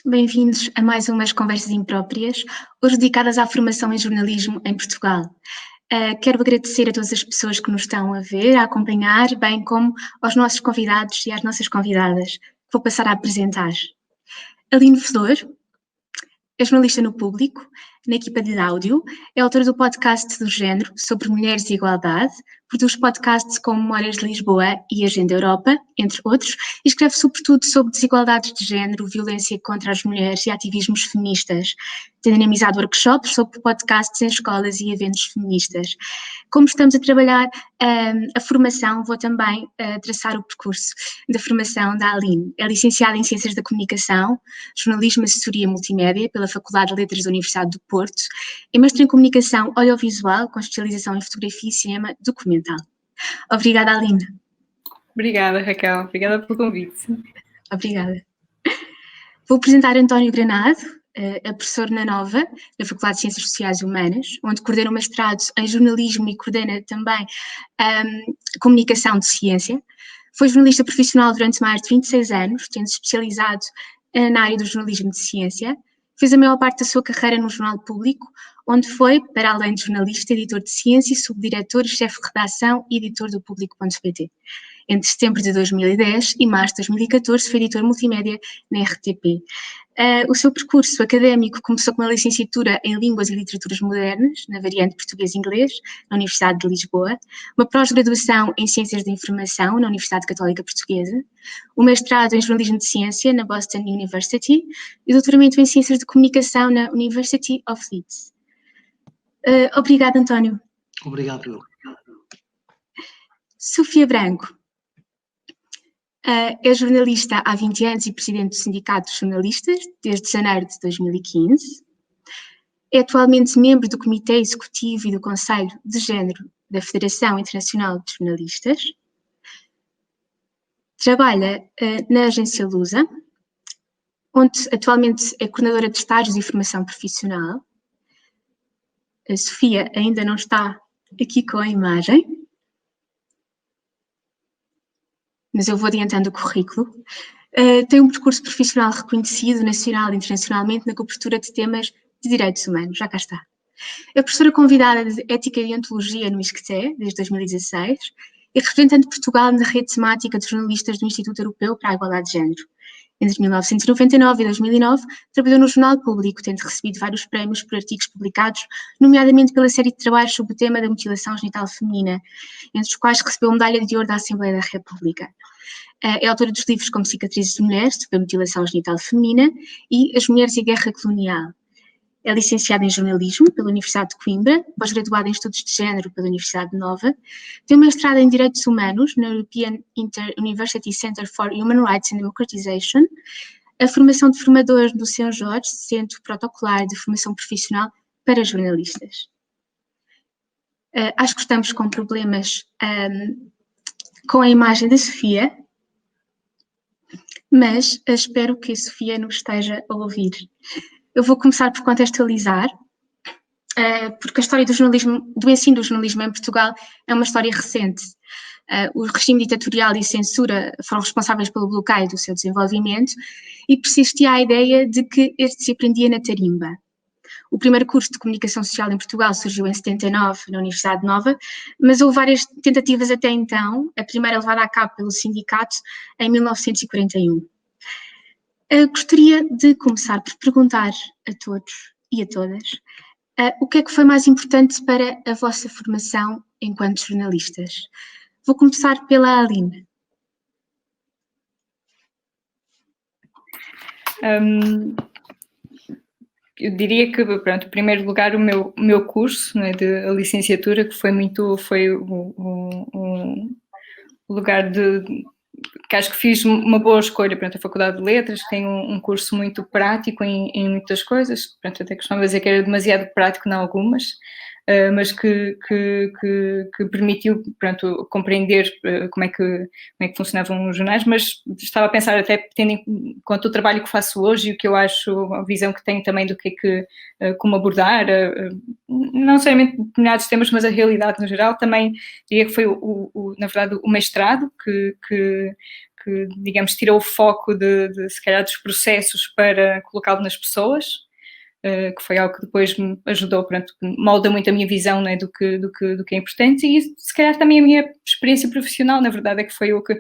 Bem-vindos a mais umas conversas impróprias, hoje dedicadas à formação em jornalismo em Portugal. Quero agradecer a todas as pessoas que nos estão a ver, a acompanhar, bem como aos nossos convidados e às nossas convidadas, que vou passar a apresentar. Aline Flor é jornalista no Público, na equipa de áudio, é autora do podcast do Género sobre mulheres e igualdade, produz podcasts como Memórias de Lisboa e Agenda Europa, entre outros, e escreve sobretudo sobre desigualdades de género, violência contra as mulheres e ativismos feministas. Tem dinamizado workshops sobre podcasts em escolas e eventos feministas. Como estamos a trabalhar a formação, vou também traçar o percurso da formação da Aline. É licenciada em Ciências da Comunicação, Jornalismo e Assessoria Multimédia pela Faculdade de Letras da Universidade do Porto, é mestre em Comunicação Audiovisual, com especialização em Fotografia e Cinema Documental. Obrigada, Aline. Obrigada, Raquel. Obrigada pelo convite. Obrigada. Vou apresentar António Granado, é professor na Nova, da Faculdade de Ciências Sociais e Humanas, onde coordena o mestrado em jornalismo e coordena também comunicação de ciência. Foi jornalista profissional durante mais de 26 anos, tendo-se especializado na área do jornalismo de ciência. Fez a maior parte da sua carreira no Jornal Público, onde foi, para além de jornalista, editor de ciência, subdiretor, chefe de redação e editor do Público.pt. Entre setembro de 2010 e março de 2014 foi editor multimédia na RTP. O seu percurso académico começou com uma licenciatura em Línguas e Literaturas Modernas, na variante português-inglês, na Universidade de Lisboa, uma pós-graduação em Ciências da Informação, na Universidade Católica Portuguesa, um mestrado em Jornalismo de Ciência, na Boston University, e doutoramento em Ciências de Comunicação na University of Leeds. Obrigada, António. Obrigado, eu. Sofia Branco. É jornalista há 20 anos e presidente do Sindicato de Jornalistas, desde janeiro de 2015. É atualmente membro do Comitê Executivo e do Conselho de Género da Federação Internacional de Jornalistas. Trabalha na agência Lusa, onde atualmente é coordenadora de estágios e formação profissional. A Sofia ainda não está aqui com a imagem, mas eu vou adiantando o currículo. Tem um percurso profissional reconhecido nacional e internacionalmente na cobertura de temas de direitos humanos. Já cá está. É professora convidada de Ética e Ontologia no ISCTE, desde 2016, e representante de Portugal na rede temática de jornalistas do Instituto Europeu para a Igualdade de Género. Entre 1999 e 2009, trabalhou no Jornal Público, tendo recebido vários prémios por artigos publicados, nomeadamente pela série de trabalhos sobre o tema da mutilação genital feminina, entre os quais recebeu a Medalha de Ouro da Assembleia da República. É autora dos livros como Cicatrizes de Mulheres, sobre a mutilação genital feminina, e As Mulheres e a Guerra Colonial. É licenciada em Jornalismo pela Universidade de Coimbra, pós-graduada em Estudos de Género pela Universidade de Nova, tem um mestrado em Direitos Humanos na European Inter-University Center for Human Rights and Democratization, a formação de formador do São Jorge, Centro Protocolar de Formação Profissional para Jornalistas. Acho que estamos com problemas com a imagem da Sofia, mas espero que a Sofia nos esteja a ouvir. Eu vou começar por contextualizar, porque a história do ensino do jornalismo em Portugal é uma história recente. O regime ditatorial e censura foram responsáveis pelo bloqueio do seu desenvolvimento e persistia a ideia de que este se aprendia na tarimba. O primeiro curso de Comunicação Social em Portugal surgiu em 79, na Universidade Nova, mas houve várias tentativas até então, a primeira levada a cabo pelo sindicato em 1941. Gostaria de começar por perguntar a todos e a todas o que é que foi mais importante para a vossa formação enquanto jornalistas. Vou começar pela Aline. Eu diria que, pronto, em primeiro lugar, o meu curso, né, de licenciatura, que foi um lugar que acho que fiz uma boa escolha. Pronto, a Faculdade de Letras tem um curso muito prático em muitas coisas. Pronto, até costumava dizer que era demasiado prático em algumas, mas que permitiu, pronto, compreender como é que funcionavam os jornais, mas estava a pensar, até tendo em conta o trabalho que faço hoje e o que eu acho, a visão que tenho também do que é que, como abordar, não necessariamente determinados temas, mas a realidade no geral, também diria que foi, na verdade, o mestrado que digamos, tirou o foco se calhar, dos processos para colocá-lo nas pessoas, que foi algo que depois me ajudou, pronto, molda muito a minha visão, né, do que é importante, e se calhar também a minha experiência profissional, na verdade, é que foi o que...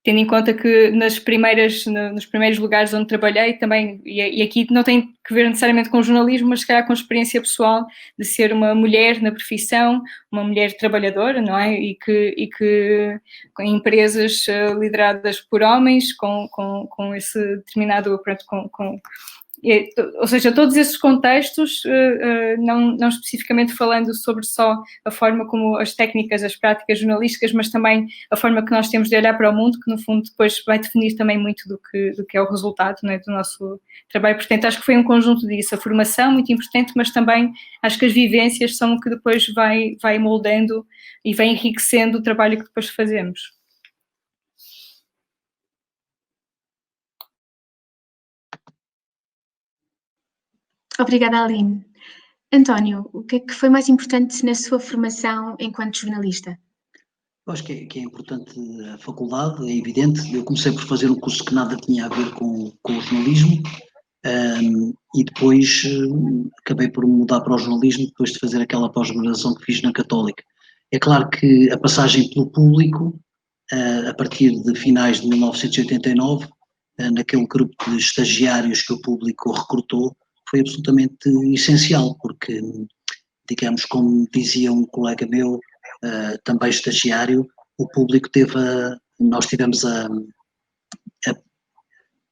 Tendo em conta que nos primeiros lugares onde trabalhei também, e aqui não tem que ver necessariamente com jornalismo, mas se calhar com experiência pessoal de ser uma mulher na profissão, uma mulher trabalhadora, não é? E que com empresas lideradas por homens, com esse determinado, pronto, ou seja, todos esses contextos, não especificamente falando sobre só a forma como as técnicas, as práticas jornalísticas, mas também a forma que nós temos de olhar para o mundo, que no fundo depois vai definir também muito do que é o resultado, né, do nosso trabalho. Portanto, acho que foi um conjunto disso, a formação muito importante, mas também acho que as vivências são o que depois vai moldando e vai enriquecendo o trabalho que depois fazemos. Obrigada, Aline. António, o que é que foi mais importante na sua formação enquanto jornalista? Eu acho que é importante a faculdade, é evidente. Eu comecei por fazer um curso que nada tinha a ver com o jornalismo, e depois acabei por mudar para o jornalismo depois de fazer aquela pós-graduação que fiz na Católica. É claro que a passagem pelo público, a partir de finais de 1989, naquele grupo de estagiários que o público recrutou, foi absolutamente essencial, porque, digamos, como dizia um colega meu, também estagiário, o público nós tivemos a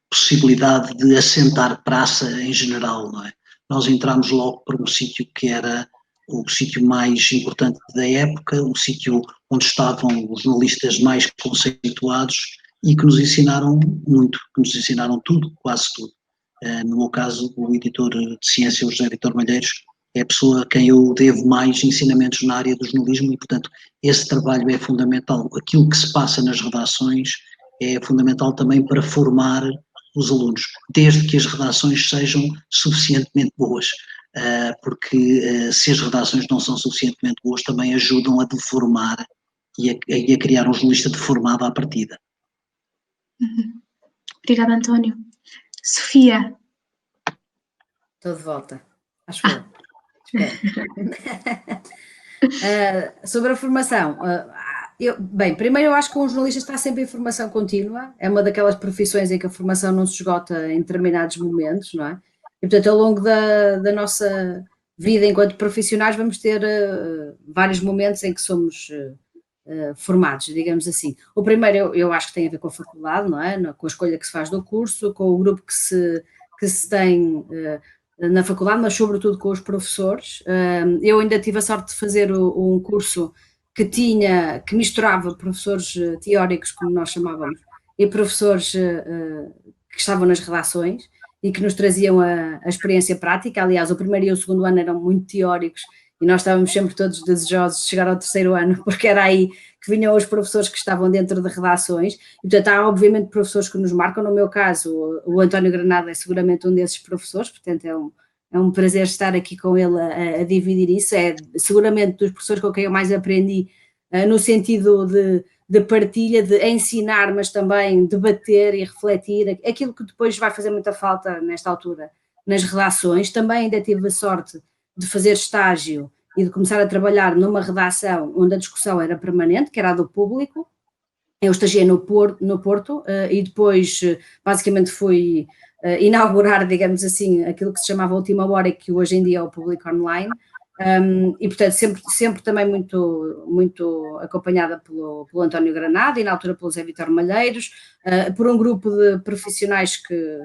possibilidade de assentar praça em geral, não é? Nós entramos logo para um sítio que era o sítio mais importante da época, o sítio onde estavam os jornalistas mais conceituados e que nos ensinaram muito, que nos ensinaram tudo, quase tudo. No meu caso, o editor de ciência, o José Vitor Malheiros, é a pessoa a quem eu devo mais ensinamentos na área do jornalismo e, portanto, esse trabalho é fundamental. Aquilo que se passa nas redações é fundamental também para formar os alunos, desde que as redações sejam suficientemente boas, porque se as redações não são suficientemente boas, também ajudam a deformar e a criar um jornalista deformado à partida. Obrigada, António. Sofia. Estou de volta, acho eu. Sobre a formação, primeiro eu acho que um jornalista está sempre em formação contínua, é uma daquelas profissões em que a formação não se esgota em determinados momentos, não é? E portanto ao longo da nossa vida enquanto profissionais vamos ter vários momentos em que somos formados, digamos assim. O primeiro eu acho que tem a ver com a faculdade, não é? Com a escolha que se faz do curso, com o grupo que se tem na faculdade, mas sobretudo com os professores. Eu ainda tive a sorte de fazer um curso que misturava professores teóricos, como nós chamávamos, e professores que estavam nas redações e que nos traziam a experiência prática. Aliás, o primeiro e o segundo ano eram muito teóricos e nós estávamos sempre todos desejosos de chegar ao terceiro ano, porque era aí que vinham os professores que estavam dentro de redações. E, portanto, há obviamente professores que nos marcam. No meu caso, o António Granada é seguramente um desses professores, portanto é um prazer estar aqui com ele a dividir isso. É seguramente dos professores com quem eu mais aprendi, no sentido de partilha, de ensinar, mas também debater e refletir, aquilo que depois vai fazer muita falta nesta altura nas redações. Também ainda tive a sorte de fazer estágio e de começar a trabalhar numa redação onde a discussão era permanente, que era a do Público. Eu estagiei no Porto e depois basicamente fui inaugurar, digamos assim, aquilo que se chamava a Última Hora e que hoje em dia é o Público Online. E portanto sempre também muito acompanhada pelo António Granada e na altura pelo Zé Vitor Malheiros, por um grupo de profissionais que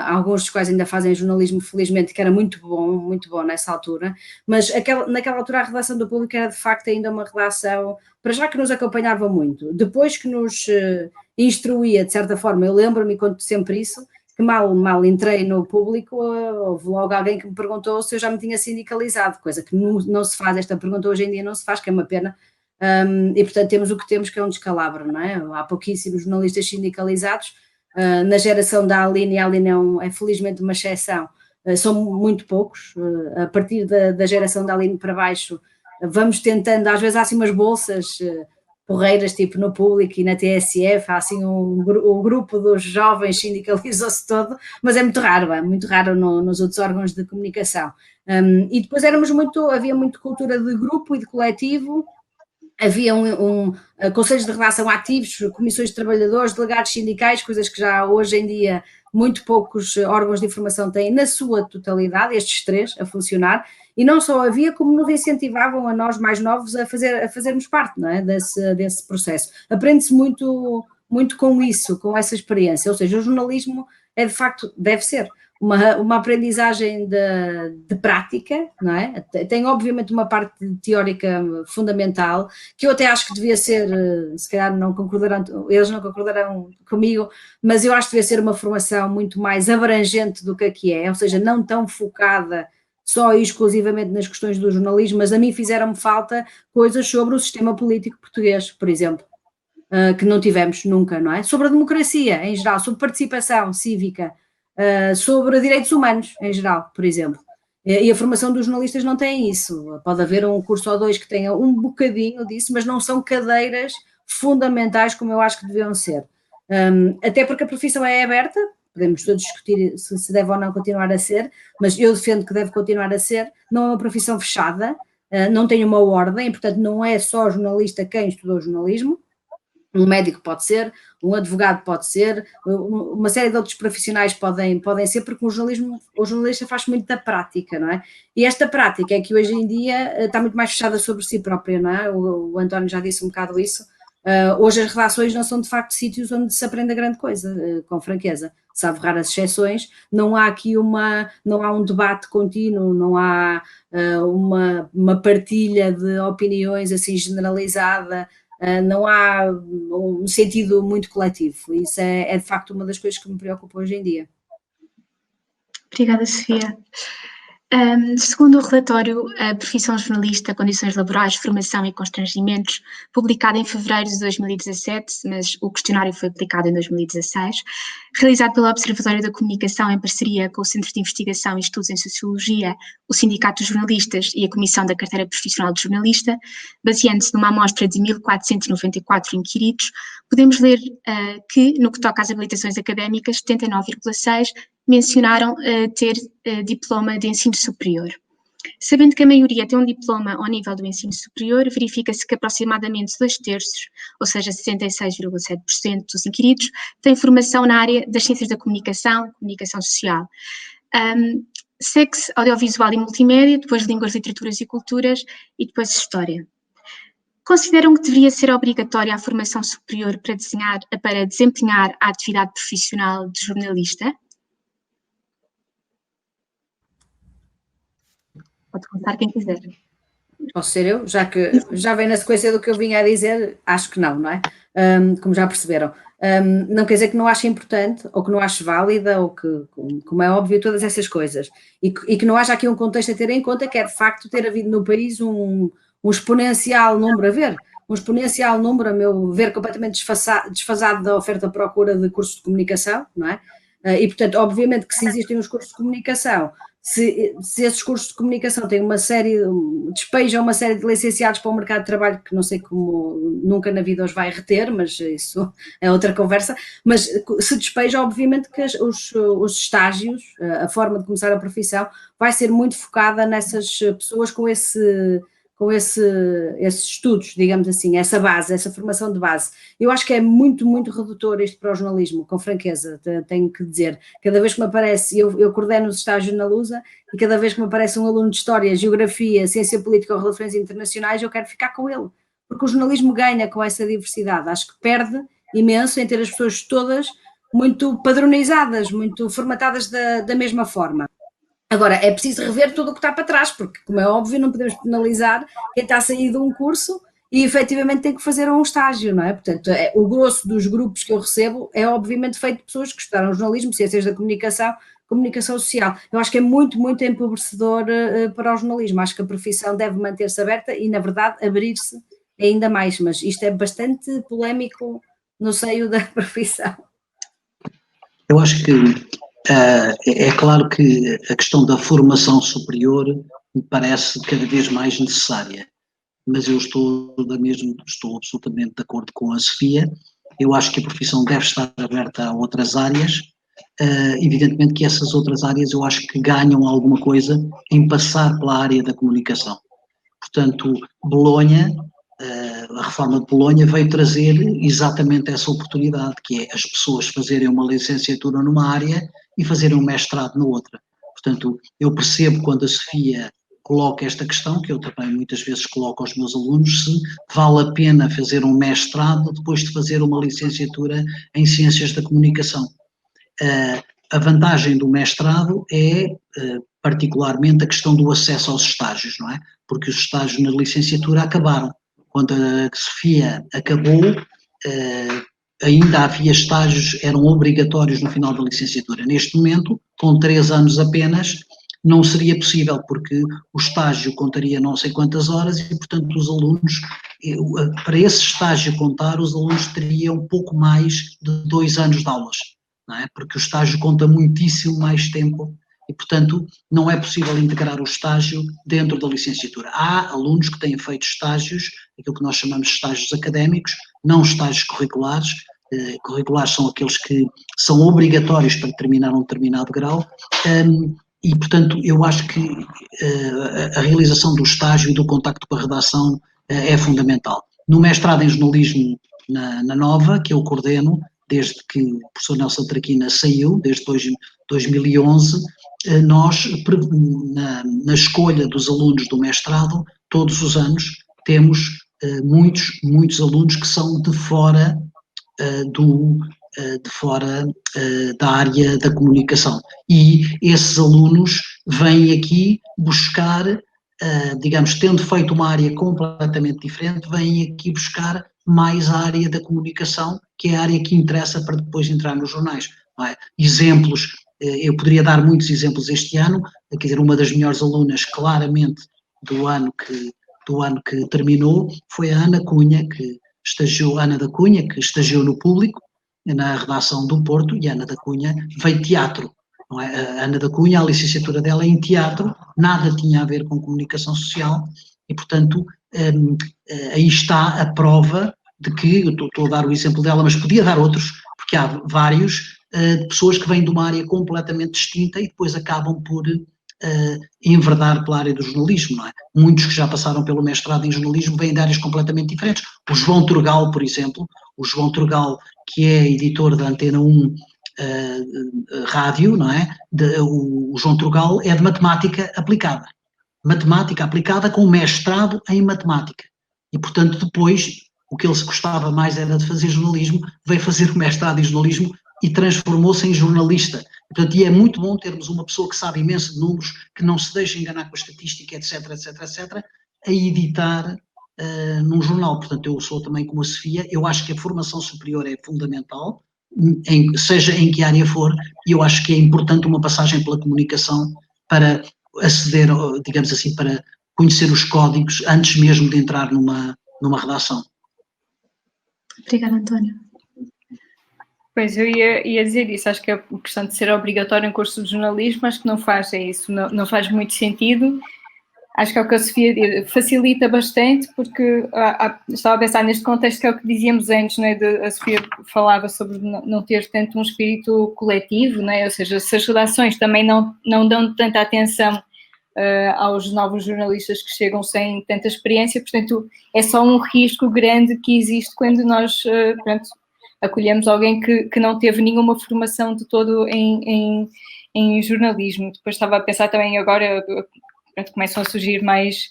alguns dos quais ainda fazem jornalismo, felizmente, que era muito bom nessa altura, mas naquela altura a redação do Público era de facto ainda uma redação, para já, que nos acompanhava muito, depois que nos instruía, de certa forma. Eu lembro-me, conto sempre isso, que mal entrei no Público, houve logo alguém que me perguntou se eu já me tinha sindicalizado, coisa que não se faz, esta pergunta hoje em dia não se faz, que é uma pena, e portanto temos o que temos, que é um descalabro, não é? Há pouquíssimos jornalistas sindicalizados. Na geração da Aline, e a Aline é felizmente uma exceção, são muito poucos. A partir da geração da Aline para baixo, vamos tentando, às vezes há assim umas bolsas porreiras, tipo no Público e na TSF, há assim o grupo dos jovens sindicalizou-se todo, mas é muito raro nos outros órgãos de comunicação. E depois havia muito cultura de grupo e de coletivo, havia conselhos de redação ativos, comissões de trabalhadores, delegados sindicais, coisas que já hoje em dia muito poucos órgãos de informação têm na sua totalidade, estes 3 a funcionar, e não só havia, como nos incentivavam a nós mais novos a fazermos parte, não é, desse processo. Aprende-se muito com isso, com essa experiência, ou seja, o jornalismo de facto, deve ser uma aprendizagem de prática, não é? Tem obviamente uma parte teórica fundamental, que eu até acho que devia ser, se calhar eles não concordarão comigo, mas eu acho que devia ser uma formação muito mais abrangente do que aqui é, ou seja, não tão focada só e exclusivamente nas questões do jornalismo, mas a mim fizeram-me falta coisas sobre o sistema político português, por exemplo, que não tivemos nunca, não é? Sobre a democracia em geral, sobre participação cívica, sobre direitos humanos em geral, por exemplo. E a formação dos jornalistas não tem isso. Pode haver um curso ou 2 que tenha um bocadinho disso, mas não são cadeiras fundamentais como eu acho que deviam ser. Até porque a profissão é aberta, podemos todos discutir se deve ou não continuar a ser, mas eu defendo que deve continuar a ser. Não é uma profissão fechada, não tem uma ordem, portanto não é só jornalista quem estudou jornalismo. Um médico pode ser, um advogado pode ser, uma série de outros profissionais podem ser, porque o jornalista faz muito da prática, não é? E esta prática é que hoje em dia está muito mais fechada sobre si própria, não é? O António já disse um bocado isso. Hoje as redações não são de facto sítios onde se aprende a grande coisa, com franqueza. Salvo raras exceções, não há aqui não há um debate contínuo, não há uma partilha de opiniões assim generalizada, não há um sentido muito coletivo. Isso é de facto uma das coisas que me preocupa hoje em dia. Obrigada, Sofia. Segundo o relatório A Profissão de Jornalista, Condições Laborais, Formação e Constrangimentos, publicado em fevereiro de 2017, mas o questionário foi aplicado em 2016, realizado pelo Observatório da Comunicação em parceria com o Centro de Investigação e Estudos em Sociologia, o Sindicato de Jornalistas e a Comissão da Carteira Profissional de Jornalista, baseando-se numa amostra de 1.494 inquiridos, podemos ler que, no que toca às habilitações académicas, 79,6% mencionaram ter diploma de ensino superior. Sabendo que a maioria tem um diploma ao nível do ensino superior, verifica-se que aproximadamente 2/3, ou seja, 66,7% dos inquiridos, têm formação na área das ciências da comunicação social. Segue-se audiovisual e multimédia, depois línguas, literaturas e culturas e depois história. Consideram que deveria ser obrigatória a formação superior para desempenhar a atividade profissional de jornalista? Pode começar quem quiser. Posso ser eu? Já que já vem na sequência do que eu vinha a dizer, acho que não é? Como já perceberam. Não quer dizer que não ache importante, ou que não ache válida, ou que, como é óbvio, todas essas coisas. E que não haja aqui um contexto a ter em conta, que é de facto ter havido no país um exponencial número, a meu ver, completamente desfasado da oferta-procura de cursos de comunicação, não é? E, portanto, obviamente que se existem os cursos de comunicação, se esses cursos de comunicação têm despejam uma série de licenciados para o mercado de trabalho, que não sei como nunca na vida os vai reter, mas isso é outra conversa, mas se despeja, obviamente que os estágios, a forma de começar a profissão, vai ser muito focada nessas pessoas com esses estudos, digamos assim, essa base, essa formação de base. Eu acho que é muito, muito redutor isto para o jornalismo, com franqueza, tenho que dizer. Cada vez que me aparece, eu coordeno os estágios na Lusa, e cada vez que me aparece um aluno de História, Geografia, Ciência Política ou Relações Internacionais, eu quero ficar com ele, porque o jornalismo ganha com essa diversidade. Acho que perde imenso em ter as pessoas todas muito padronizadas, muito formatadas da mesma forma. Agora, é preciso rever tudo o que está para trás, porque, como é óbvio, não podemos penalizar quem está a sair de um curso e efetivamente tem que fazer um estágio, não é? Portanto, o grosso dos grupos que eu recebo é obviamente feito de pessoas que estudaram jornalismo, ciências da comunicação, comunicação social. Eu acho que é muito, muito empobrecedor para o jornalismo. Acho que a profissão deve manter-se aberta e, na verdade, abrir-se ainda mais, mas isto é bastante polémico no seio da profissão. Eu acho que é claro que a questão da formação superior me parece cada vez mais necessária, mas eu estou absolutamente de acordo com a Sofia. Eu acho que a profissão deve estar aberta a outras áreas. Evidentemente que essas outras áreas eu acho que ganham alguma coisa em passar pela área da comunicação. Portanto, Bolonha, a reforma de Bolonha veio trazer exatamente essa oportunidade, que é as pessoas fazerem uma licenciatura numa área e fazerem um mestrado na outra. Portanto, eu percebo quando a Sofia coloca esta questão, que eu também muitas vezes coloco aos meus alunos, se vale a pena fazer um mestrado depois de fazer uma licenciatura em Ciências da Comunicação. A vantagem do mestrado é, particularmente, a questão do acesso aos estágios, não é? Porque os estágios na licenciatura acabaram. Quando a Sofia acabou, ainda havia estágios, eram obrigatórios no final da licenciatura. Neste momento, com 3 anos apenas, não seria possível, porque o estágio contaria não sei quantas horas e, portanto, os alunos, para esse estágio contar, os alunos teriam pouco mais de 2 anos de aulas, não é? Porque o estágio conta muitíssimo mais tempo e, portanto, não é possível integrar o estágio dentro da licenciatura. Há alunos que têm feito estágios, aquilo que nós chamamos de estágios académicos, não estágios curriculares. Curriculares são aqueles que são obrigatórios para terminar um determinado grau, e, portanto, eu acho que a realização do estágio e do contacto com a redação é fundamental. No mestrado em jornalismo na Nova, que eu coordeno, desde que o professor Nelson Traquina saiu, desde 2011, nós, na escolha dos alunos do mestrado, todos os anos, temos muitos alunos que são de fora da área da comunicação. E esses alunos vêm aqui buscar, digamos, tendo feito uma área completamente diferente, vêm aqui buscar mais a área da comunicação, que é a área que interessa para depois entrar nos jornais. Não é? Exemplos, eu poderia dar muitos exemplos este ano, quer dizer, uma das melhores alunas, claramente, do ano que terminou, foi a Ana Cunha, Ana da Cunha, que estagiou no Público, na redação do Porto, e a Ana da Cunha veio teatro. Não é? A Ana da Cunha, a licenciatura dela é em teatro, nada tinha a ver com comunicação social, e, portanto, aí está a prova de que, eu estou a dar o exemplo dela, mas podia dar outros, porque há vários, pessoas que vêm de uma área completamente distinta e depois acabam por enverdar pela área do jornalismo, não é? Muitos que já passaram pelo mestrado em jornalismo vêm de áreas completamente diferentes. O João Turgal, por exemplo, que é editor da Antena 1 rádio, não é? O João Turgal é de matemática aplicada com mestrado em matemática. E, portanto, depois, o que ele se gostava mais era de fazer jornalismo, veio fazer o mestrado em jornalismo e transformou-se em jornalista. Portanto, e é muito bom termos uma pessoa que sabe imenso de números, que não se deixa enganar com a estatística, etc, a editar num jornal. Portanto, eu sou também como a Sofia, eu acho que a formação superior é fundamental, seja em que área for, e eu acho que é importante uma passagem pela comunicação para aceder, digamos assim, para conhecer os códigos antes mesmo de entrar numa redação. Obrigada, António. Pois, eu ia dizer isso, acho que a questão de ser obrigatório em curso de jornalismo, acho que não faz isso, não faz muito sentido. Acho que é o que a Sofia facilita bastante, porque estava a pensar neste contexto que é o que dizíamos antes, né, a Sofia falava sobre não ter tanto um espírito coletivo, né, ou seja, se as redações também não dão tanta atenção aos novos jornalistas que chegam sem tanta experiência, portanto, é só um risco grande que existe quando nós, acolhemos alguém que não teve nenhuma formação de todo em jornalismo. Depois estava a pensar também agora, começam a surgir mais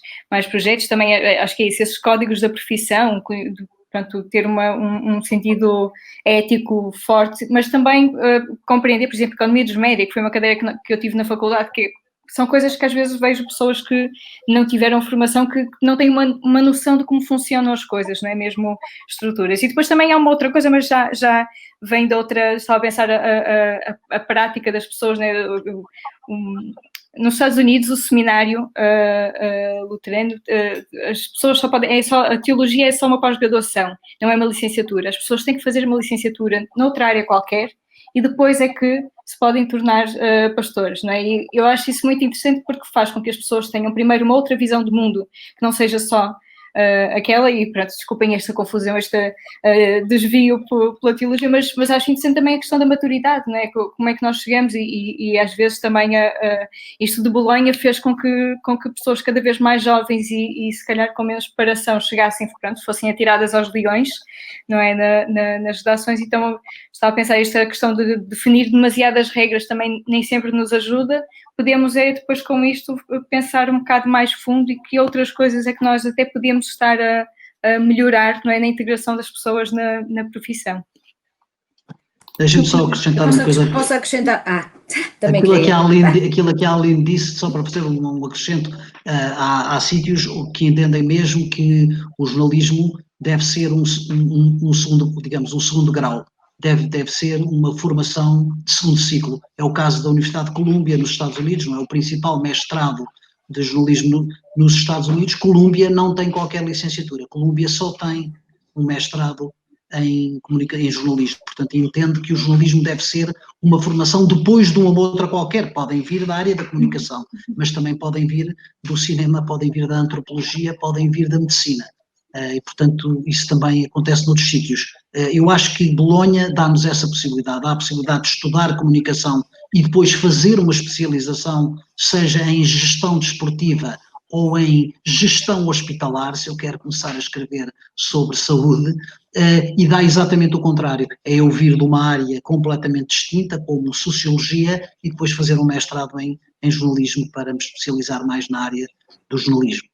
projetos, também acho que é isso, esses códigos da profissão, portanto, ter um sentido ético forte, mas também compreender, por exemplo, economia dos média, que foi uma cadeira que eu tive na faculdade, que são coisas que às vezes vejo pessoas que não tiveram formação, que não têm uma noção de como funcionam as coisas, não é? Mesmo estruturas. E depois também há uma outra coisa, mas já vem de outra, estava a pensar a prática das pessoas, né? Nos Estados Unidos, o seminário luterano, as pessoas só podem, a teologia é só uma pós-graduação, não é uma licenciatura. As pessoas têm que fazer uma licenciatura noutra área qualquer e depois é que se podem tornar pastores, não é? E eu acho isso muito interessante porque faz com que as pessoas tenham primeiro uma outra visão do mundo, que não seja só aquela, e pronto, desculpem esta confusão, este desvio pela teologia, mas acho interessante também a questão da maturidade, não é? Como é que nós chegamos e às vezes também isto de Bolonha fez com que pessoas cada vez mais jovens e se calhar com menos preparação chegassem, pronto, fossem atiradas aos leões, não é? Nas redações. Então estava a pensar, esta questão de definir demasiadas regras também nem sempre nos ajuda. Podemos depois com isto pensar um bocado mais fundo e que outras coisas é que nós até podemos estar a melhorar, não é, na integração das pessoas na profissão. Deixa-me só acrescentar uma coisa. Posso acrescentar? Também aquilo que além disso, só para fazer um acrescento, há sítios que entendem mesmo que o jornalismo deve ser um segundo, digamos, um segundo grau. Deve ser uma formação de segundo ciclo. É o caso da Universidade de Colômbia, nos Estados Unidos, não é o principal mestrado de jornalismo nos Estados Unidos. Colômbia não tem qualquer licenciatura. Colômbia só tem um mestrado em jornalismo. Portanto, entende que o jornalismo deve ser uma formação depois de uma outra qualquer. Podem vir da área da comunicação, mas também podem vir do cinema, podem vir da antropologia, podem vir da medicina. E, portanto, isso também acontece noutros sítios. Eu acho que Bolonha dá-nos essa possibilidade, dá a possibilidade de estudar comunicação e depois fazer uma especialização, seja em gestão desportiva ou em gestão hospitalar, se eu quero começar a escrever sobre saúde, e dá exatamente o contrário, é eu vir de uma área completamente distinta, como sociologia, e depois fazer um mestrado em jornalismo para me especializar mais na área do jornalismo.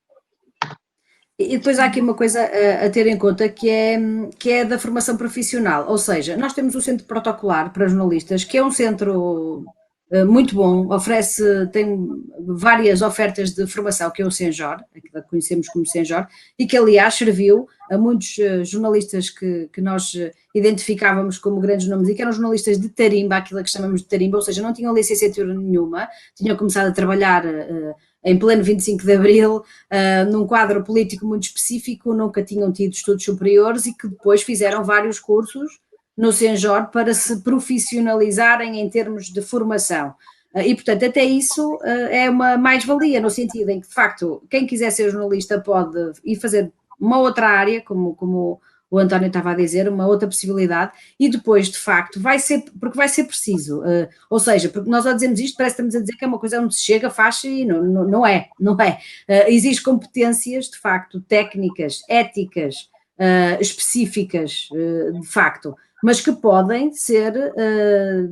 E depois há aqui uma coisa a ter em conta que é da formação profissional, ou seja, nós temos o Centro Protocolar para Jornalistas, que é um centro muito bom, tem várias ofertas de formação, que é o Senjor, que conhecemos como Senjor, e que aliás serviu a muitos jornalistas que nós identificávamos como grandes nomes e que eram jornalistas de tarimba, aquilo que chamamos de tarimba, ou seja, não tinham licenciatura nenhuma, tinham começado a trabalhar em pleno 25 de Abril, num quadro político muito específico, nunca tinham tido estudos superiores e que depois fizeram vários cursos no Senjor para se profissionalizarem em termos de formação. E, portanto, até isso é uma mais-valia, no sentido em que, de facto, quem quiser ser jornalista pode ir fazer uma outra área, como o António estava a dizer, uma outra possibilidade, e depois, de facto, porque vai ser preciso, ou seja, porque nós ao dizemos isto, parece que estamos a dizer que é uma coisa onde se chega, faz e não é. Existem competências, de facto, técnicas, éticas, específicas, de facto, mas que podem ser,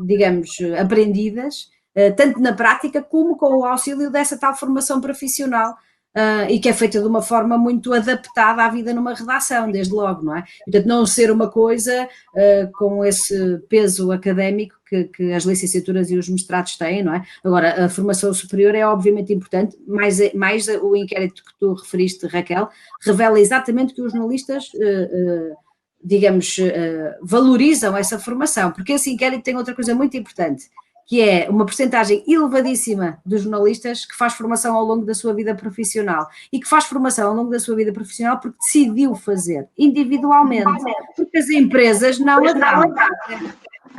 digamos, aprendidas, tanto na prática como com o auxílio dessa tal formação profissional, e que é feita de uma forma muito adaptada à vida numa redação, desde logo, não é? Portanto, não ser uma coisa com esse peso académico que as licenciaturas e os mestrados têm, não é? Agora, a formação superior é obviamente importante, mais o inquérito que tu referiste, Raquel, revela exatamente que os jornalistas, digamos, valorizam essa formação, porque esse inquérito tem outra coisa muito importante, que é uma percentagem elevadíssima dos jornalistas que faz formação ao longo da sua vida profissional e que faz formação ao longo da sua vida profissional porque decidiu fazer individualmente, porque as empresas não a dão.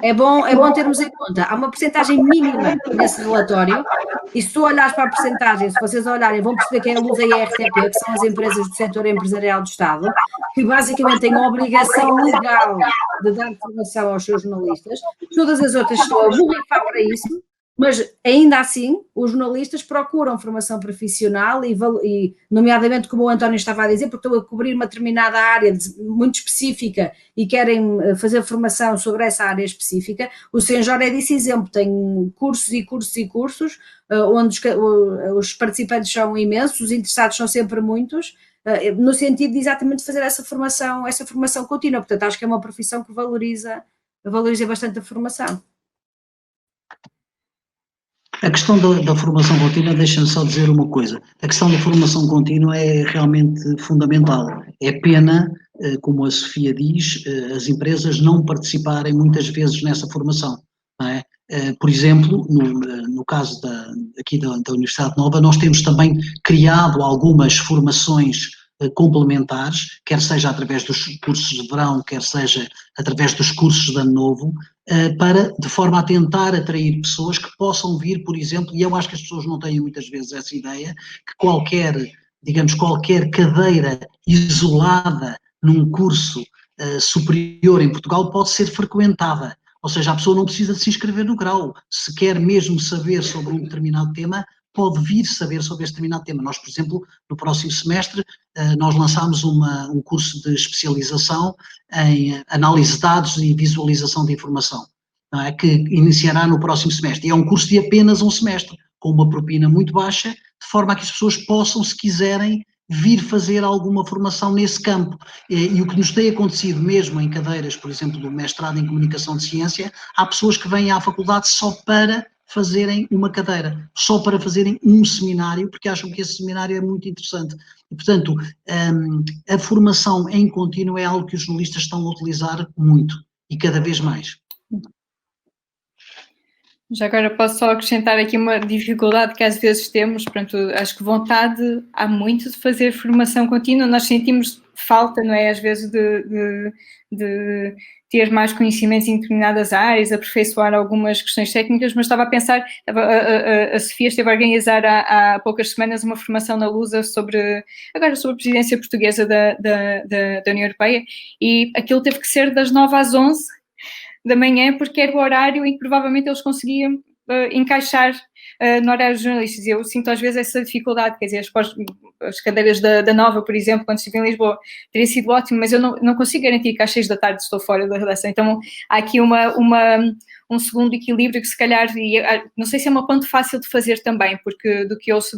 É bom termos em conta, há uma percentagem mínima nesse relatório, e se tu olhares para a percentagem, se vocês olharem, vão perceber que é a Lusa e a RTP, que são as empresas do setor empresarial do Estado, que basicamente têm a obrigação legal de dar formação aos seus jornalistas, todas as outras estão a borrifar para isso, mas ainda assim os jornalistas procuram formação profissional e nomeadamente, como o António estava a dizer, porque estão a cobrir uma determinada área muito específica e querem fazer formação sobre essa área específica. O Senjor é desse exemplo, tem cursos e cursos e cursos, onde os participantes são imensos, os interessados são sempre muitos, no sentido de exatamente fazer essa formação contínua. Portanto, acho que é uma profissão que valoriza bastante a formação. A questão da formação contínua, deixa-me só dizer uma coisa, a questão da formação contínua é realmente fundamental. É pena, como a Sofia diz, as empresas não participarem muitas vezes nessa formação, não é? Por exemplo, no caso aqui da Universidade Nova, nós temos também criado algumas formações complementares, quer seja através dos cursos de verão, quer seja através dos cursos de ano novo, de forma a tentar atrair pessoas que possam vir, por exemplo, e eu acho que as pessoas não têm muitas vezes essa ideia, que qualquer digamos, qualquer cadeira isolada num curso superior em Portugal pode ser frequentada. Ou seja, a pessoa não precisa de se inscrever no grau. Se quer mesmo saber sobre um determinado tema, pode vir saber sobre esse determinado tema. Nós, por exemplo, no próximo semestre, nós lançámos um curso de especialização em análise de dados e visualização de informação, não é? Que iniciará no próximo semestre. E é um curso de apenas um semestre, com uma propina muito baixa, de forma a que as pessoas possam, se quiserem, vir fazer alguma formação nesse campo. E o que nos tem acontecido mesmo em cadeiras, por exemplo, do mestrado em Comunicação de Ciência, há pessoas que vêm à faculdade só para fazerem uma cadeira, só para fazerem um seminário, porque acham que esse seminário é muito interessante. E, portanto, a formação em contínuo é algo que os jornalistas estão a utilizar muito e cada vez mais. Já agora posso só acrescentar aqui uma dificuldade que às vezes temos, portanto, acho que vontade há muito de fazer formação contínua, nós sentimos falta, não é, às vezes de ter mais conhecimentos em determinadas áreas, aperfeiçoar algumas questões técnicas, mas estava a pensar, a Sofia esteve a organizar há poucas semanas uma formação na Lusa sobre a presidência portuguesa da União Europeia, e aquilo teve que ser das 9 às 11 da manhã, porque era o horário em que provavelmente eles conseguiam encaixar no horário dos jornalistas. Eu sinto às vezes essa dificuldade, quer dizer, as cadeiras da Nova, por exemplo, quando estive em Lisboa, teria sido ótimo, mas eu não consigo garantir que às 6 da tarde estou fora da redação. Então há aqui um segundo equilíbrio que se calhar, não sei se é uma ponte fácil de fazer também, porque do que ouço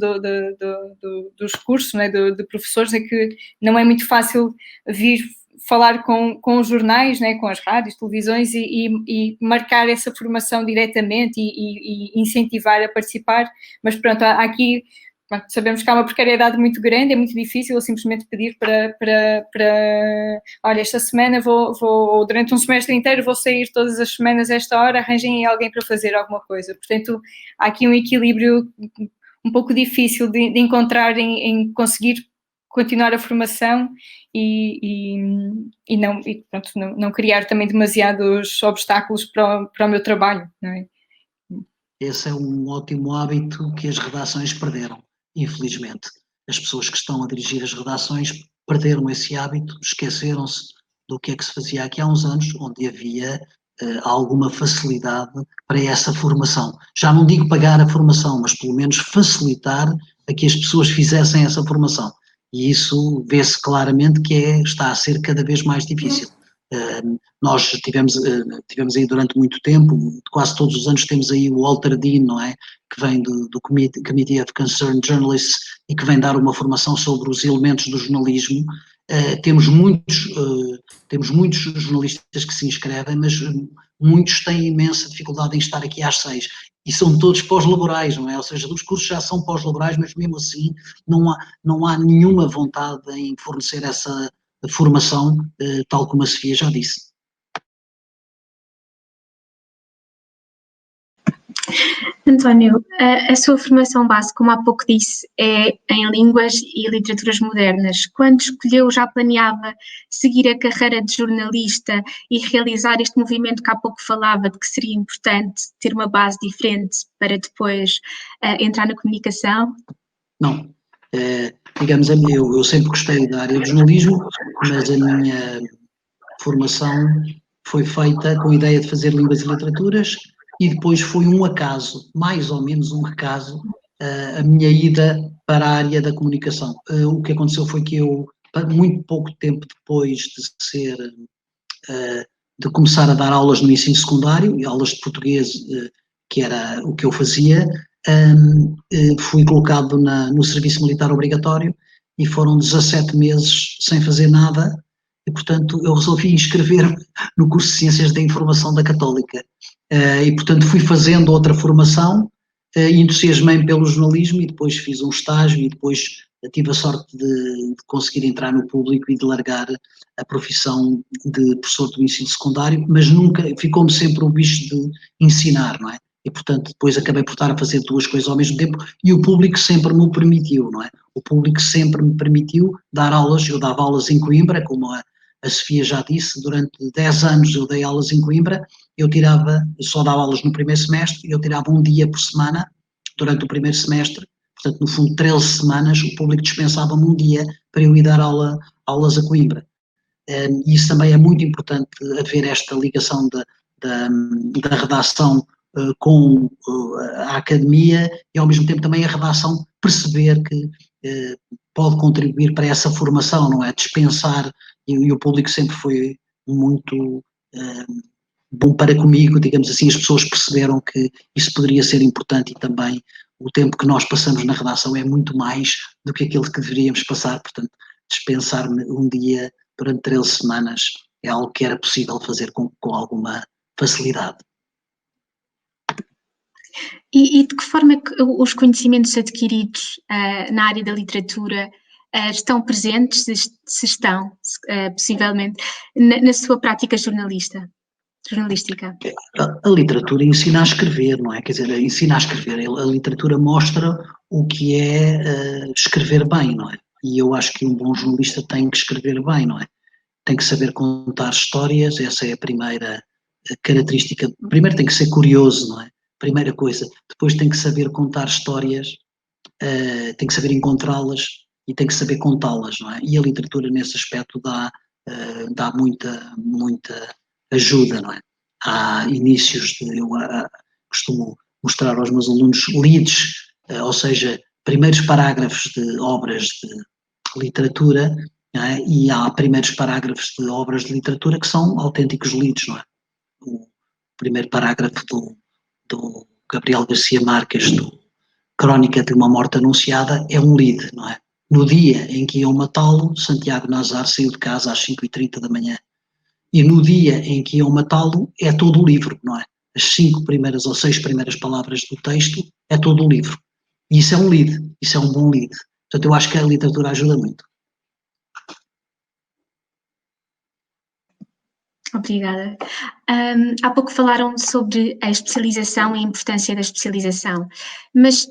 dos cursos, né, de professores, é que não é muito fácil vir falar com os jornais, né, com as rádios, televisões e marcar essa formação diretamente e incentivar a participar, mas pronto, há aqui, pronto, sabemos que há uma precariedade muito grande, é muito difícil eu simplesmente pedir para olha, esta semana ou durante um semestre inteiro vou sair todas as semanas a esta hora, arranjem alguém para fazer alguma coisa. Portanto, há aqui um equilíbrio um pouco difícil de encontrar em conseguir continuar a formação e não criar também demasiados obstáculos para o meu trabalho, não é? Esse é um ótimo hábito que as redações perderam, infelizmente. As pessoas que estão a dirigir as redações perderam esse hábito, esqueceram-se do que é que se fazia aqui há uns anos, onde havia alguma facilidade para essa formação. Já não digo pagar a formação, mas pelo menos facilitar a que as pessoas fizessem essa formação. E isso vê-se claramente que está a ser cada vez mais difícil. Nós tivemos aí durante muito tempo, quase todos os anos temos aí o Walter Dean, não é? Que vem do Committee of Concerned Journalists e que vem dar uma formação sobre os elementos do jornalismo. Temos muitos jornalistas que se inscrevem, mas muitos têm imensa dificuldade em estar aqui às 6. E são todos pós-laborais, não é? Ou seja, os cursos já são pós-laborais, mas mesmo assim não há nenhuma vontade em fornecer essa formação, tal como a Sofia já disse. António, a sua formação base, como há pouco disse, é em línguas e literaturas modernas. Quando escolheu, já planeava seguir a carreira de jornalista e realizar este movimento que há pouco falava, de que seria importante ter uma base diferente para depois entrar na comunicação? Não. Digamos, eu sempre gostei da área do jornalismo, mas a minha formação foi feita com a ideia de fazer línguas e literaturas e depois foi um acaso, mais ou menos um acaso, a minha ida para a área da comunicação. O que aconteceu foi que eu, muito pouco tempo depois de começar a dar aulas no ensino secundário, e aulas de português, que era o que eu fazia, fui colocado no serviço militar obrigatório e foram 17 meses sem fazer nada e, portanto, eu resolvi inscrever-me no curso de Ciências da Informação da Católica. E, portanto, fui fazendo outra formação, entusiasmei-me pelo jornalismo e depois fiz um estágio e depois tive a sorte de conseguir entrar no público e de largar a profissão de professor do ensino secundário, mas nunca, ficou-me sempre o bicho de ensinar, não é? E, portanto, depois acabei por estar a fazer duas coisas ao mesmo tempo e o público sempre me permitiu, não é? O público sempre me permitiu dar aulas, eu dava aulas em Coimbra, como a Sofia já disse, durante 10 anos eu dei aulas em Coimbra, eu só dava aulas no primeiro semestre, eu tirava um dia por semana, durante o primeiro semestre, Portanto, no fundo, 13 semanas, o público dispensava-me um dia para eu ir dar aulas a Coimbra. E isso também é muito importante, haver esta ligação da redação com a academia e, ao mesmo tempo, também a redação perceber que pode contribuir para essa formação, não é? Dispensar, e o público sempre foi muito bom para comigo, digamos assim, as pessoas perceberam que isso poderia ser importante e também o tempo que nós passamos na redação é muito mais do que aquilo que deveríamos passar, portanto, dispensar-me um dia durante 13 semanas é algo que era possível fazer com alguma facilidade. E de que forma é que os conhecimentos adquiridos na área da literatura estão presentes, se estão, possivelmente, na sua prática jornalística? A literatura ensina a escrever, não é? Quer dizer, ensina a escrever. A literatura mostra o que é escrever bem, não é? E eu acho que um bom jornalista tem que escrever bem, não é? Tem que saber contar histórias, essa é a primeira característica. Primeiro tem que ser curioso, não é? Primeira coisa. Depois tem que saber contar histórias, tem que saber encontrá-las e tem que saber contá-las, não é? E a literatura nesse aspecto dá muita ajuda, não é? Há inícios eu costumo mostrar aos meus alunos leads, ou seja, primeiros parágrafos de obras de literatura, não é? E há primeiros parágrafos de obras de literatura que são autênticos leads, não é? O primeiro parágrafo do Gabriel Garcia Marques, do Crónica de uma Morte Anunciada, é um lead, não é? No dia em que iam matá-lo, Santiago Nazar saiu de casa às 5h30 da manhã. E no dia em que iam matá-lo, é todo o livro, não é? As 5 primeiras ou 6 primeiras palavras do texto é todo o livro. E isso é um lead, isso é um bom lead. Portanto, eu acho que a literatura ajuda muito. Obrigada. Há pouco falaram sobre a especialização e a importância da especialização, mas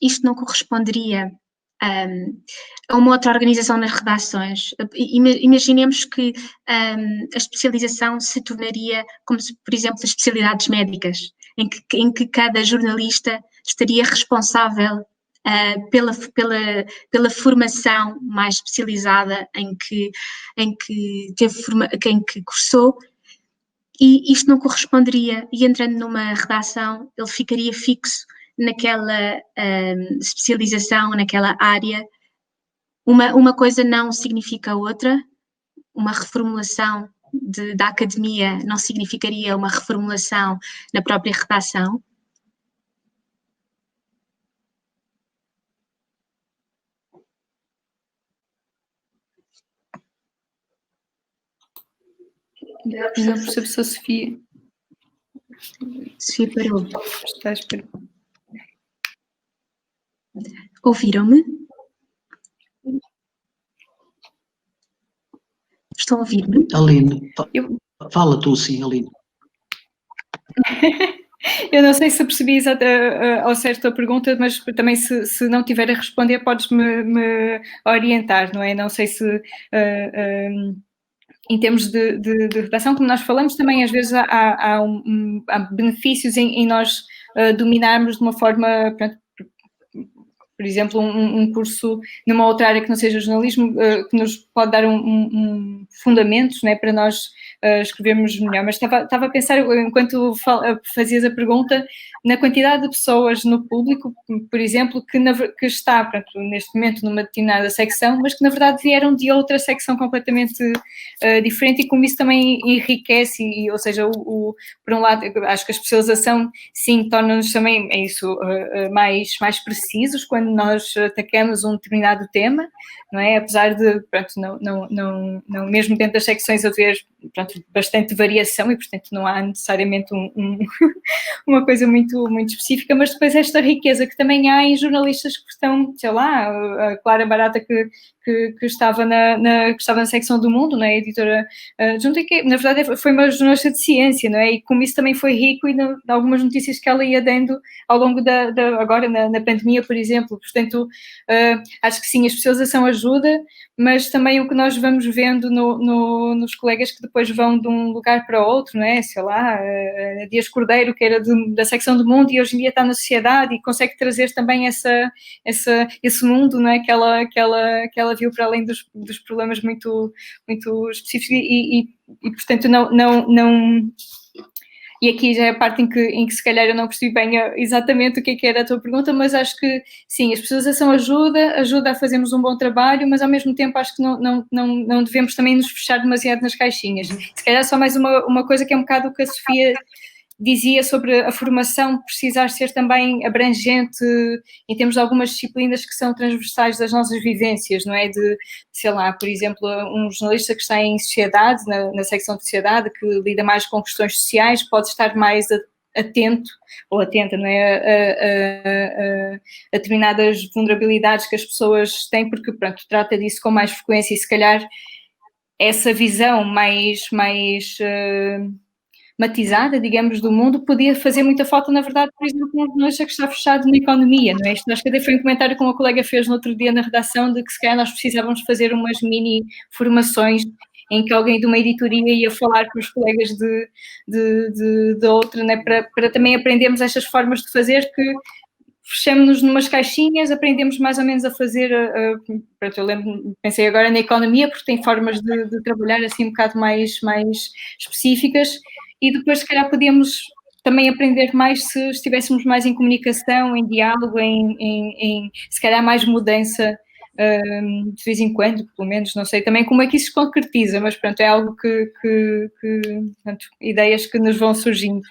isto não corresponderia a uma outra organização nas redações. Imaginemos que a especialização se tornaria como se, por exemplo, as especialidades médicas, em que cada jornalista estaria responsável pela formação mais especializada em que cursou, e isto não corresponderia, e entrando numa redação, ele ficaria fixo naquela especialização, naquela área. Uma coisa não significa outra, uma reformulação da academia não significaria uma reformulação na própria redação. Eu não percebo se a Sofia... Sofia parou. Está a esperar. Ouviram-me? Estão a ouvir-me? Aline, fala tu sim, Aline. Eu não sei se percebi ao certo a pergunta, mas também se não tiver a responder podes-me orientar, não é? Não sei se... em termos de redação, como nós falamos, também às vezes há benefícios em nós dominarmos de uma forma, por exemplo, um curso numa outra área que não seja jornalismo, que nos pode dar fundamentos, né, para nós escrevermos melhor. Mas estava a pensar, enquanto fazias a pergunta, na quantidade de pessoas no público, por exemplo, que está neste momento numa determinada secção, mas que na verdade vieram de outra secção completamente diferente, e como isso também enriquece, ou seja, por um lado, acho que a especialização sim torna-nos também, é isso, mais precisos quando nós atacamos um determinado tema, não é? Apesar de, não, mesmo dentro das secções haver bastante variação e, portanto, não há necessariamente uma coisa muito específica, mas depois esta riqueza que também há em jornalistas que estão, sei lá, a Clara Barata que estava na secção do Mundo, não é? A editora junto, que na verdade foi uma jornalista de ciência, não é? E como isso também foi rico, e de algumas notícias que ela ia dando ao longo agora na pandemia, por exemplo, exemplo. Portanto, acho que sim, a especialização ajuda, mas também o que nós vamos vendo nos colegas que depois vão de um lugar para outro, não é? Sei lá, a Dias Cordeiro, que era da secção do mundo e hoje em dia está na sociedade e consegue trazer também esse mundo, não é? Que ela viu para além dos problemas muito, muito específicos e portanto, não. E aqui já é a parte em que se calhar eu não percebi bem exatamente o que era a tua pergunta, mas acho que sim, a especialização ajuda a fazermos um bom trabalho, mas ao mesmo tempo acho que não devemos também nos fechar demasiado nas caixinhas. Se calhar só mais uma coisa que é um bocado o que a Sofia dizia sobre a formação precisar ser também abrangente em termos de algumas disciplinas que são transversais das nossas vivências, não é? De, sei lá, por exemplo, um jornalista que está em sociedade, na secção de sociedade, que lida mais com questões sociais, pode estar mais atento ou atenta, não é? A determinadas vulnerabilidades que as pessoas têm, porque, pronto, trata disso com mais frequência e se calhar essa visão mais matizada, digamos, do mundo, podia fazer muita falta, na verdade, por exemplo, um jornalista que está fechado na economia, não é? Isto acho que até foi um comentário que uma colega fez no outro dia na redação, de que se calhar nós precisávamos fazer umas mini formações em que alguém de uma editoria ia falar com os colegas de outra, né? Para também aprendermos estas formas de fazer que fechamos-nos numas caixinhas, aprendemos mais ou menos a fazer, pronto, eu pensei agora na economia, porque tem formas de trabalhar assim um bocado mais específicas, e depois se calhar podíamos também aprender mais se estivéssemos mais em comunicação, em diálogo, em se calhar mais mudança de vez em quando, pelo menos, não sei também como é que isso se concretiza, mas pronto, é algo portanto, ideias que nos vão surgindo.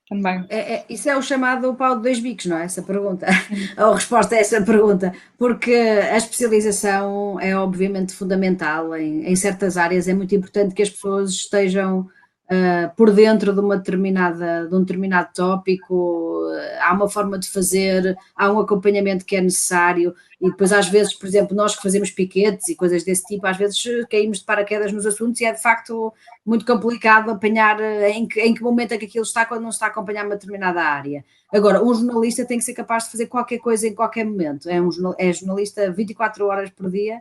Também. Isso é o chamado pau de dois bicos, não é? Essa pergunta, ou resposta a essa pergunta, porque a especialização é obviamente fundamental em certas áreas, é muito importante que as pessoas estejam por dentro de um determinado tópico, há uma forma de fazer, há um acompanhamento que é necessário, e depois às vezes, por exemplo, nós que fazemos piquetes e coisas desse tipo, às vezes caímos de paraquedas nos assuntos e é de facto muito complicado apanhar em que momento é que aquilo está quando não está a acompanhar uma determinada área. Agora, um jornalista tem que ser capaz de fazer qualquer coisa em qualquer momento, é jornalista 24 horas por dia,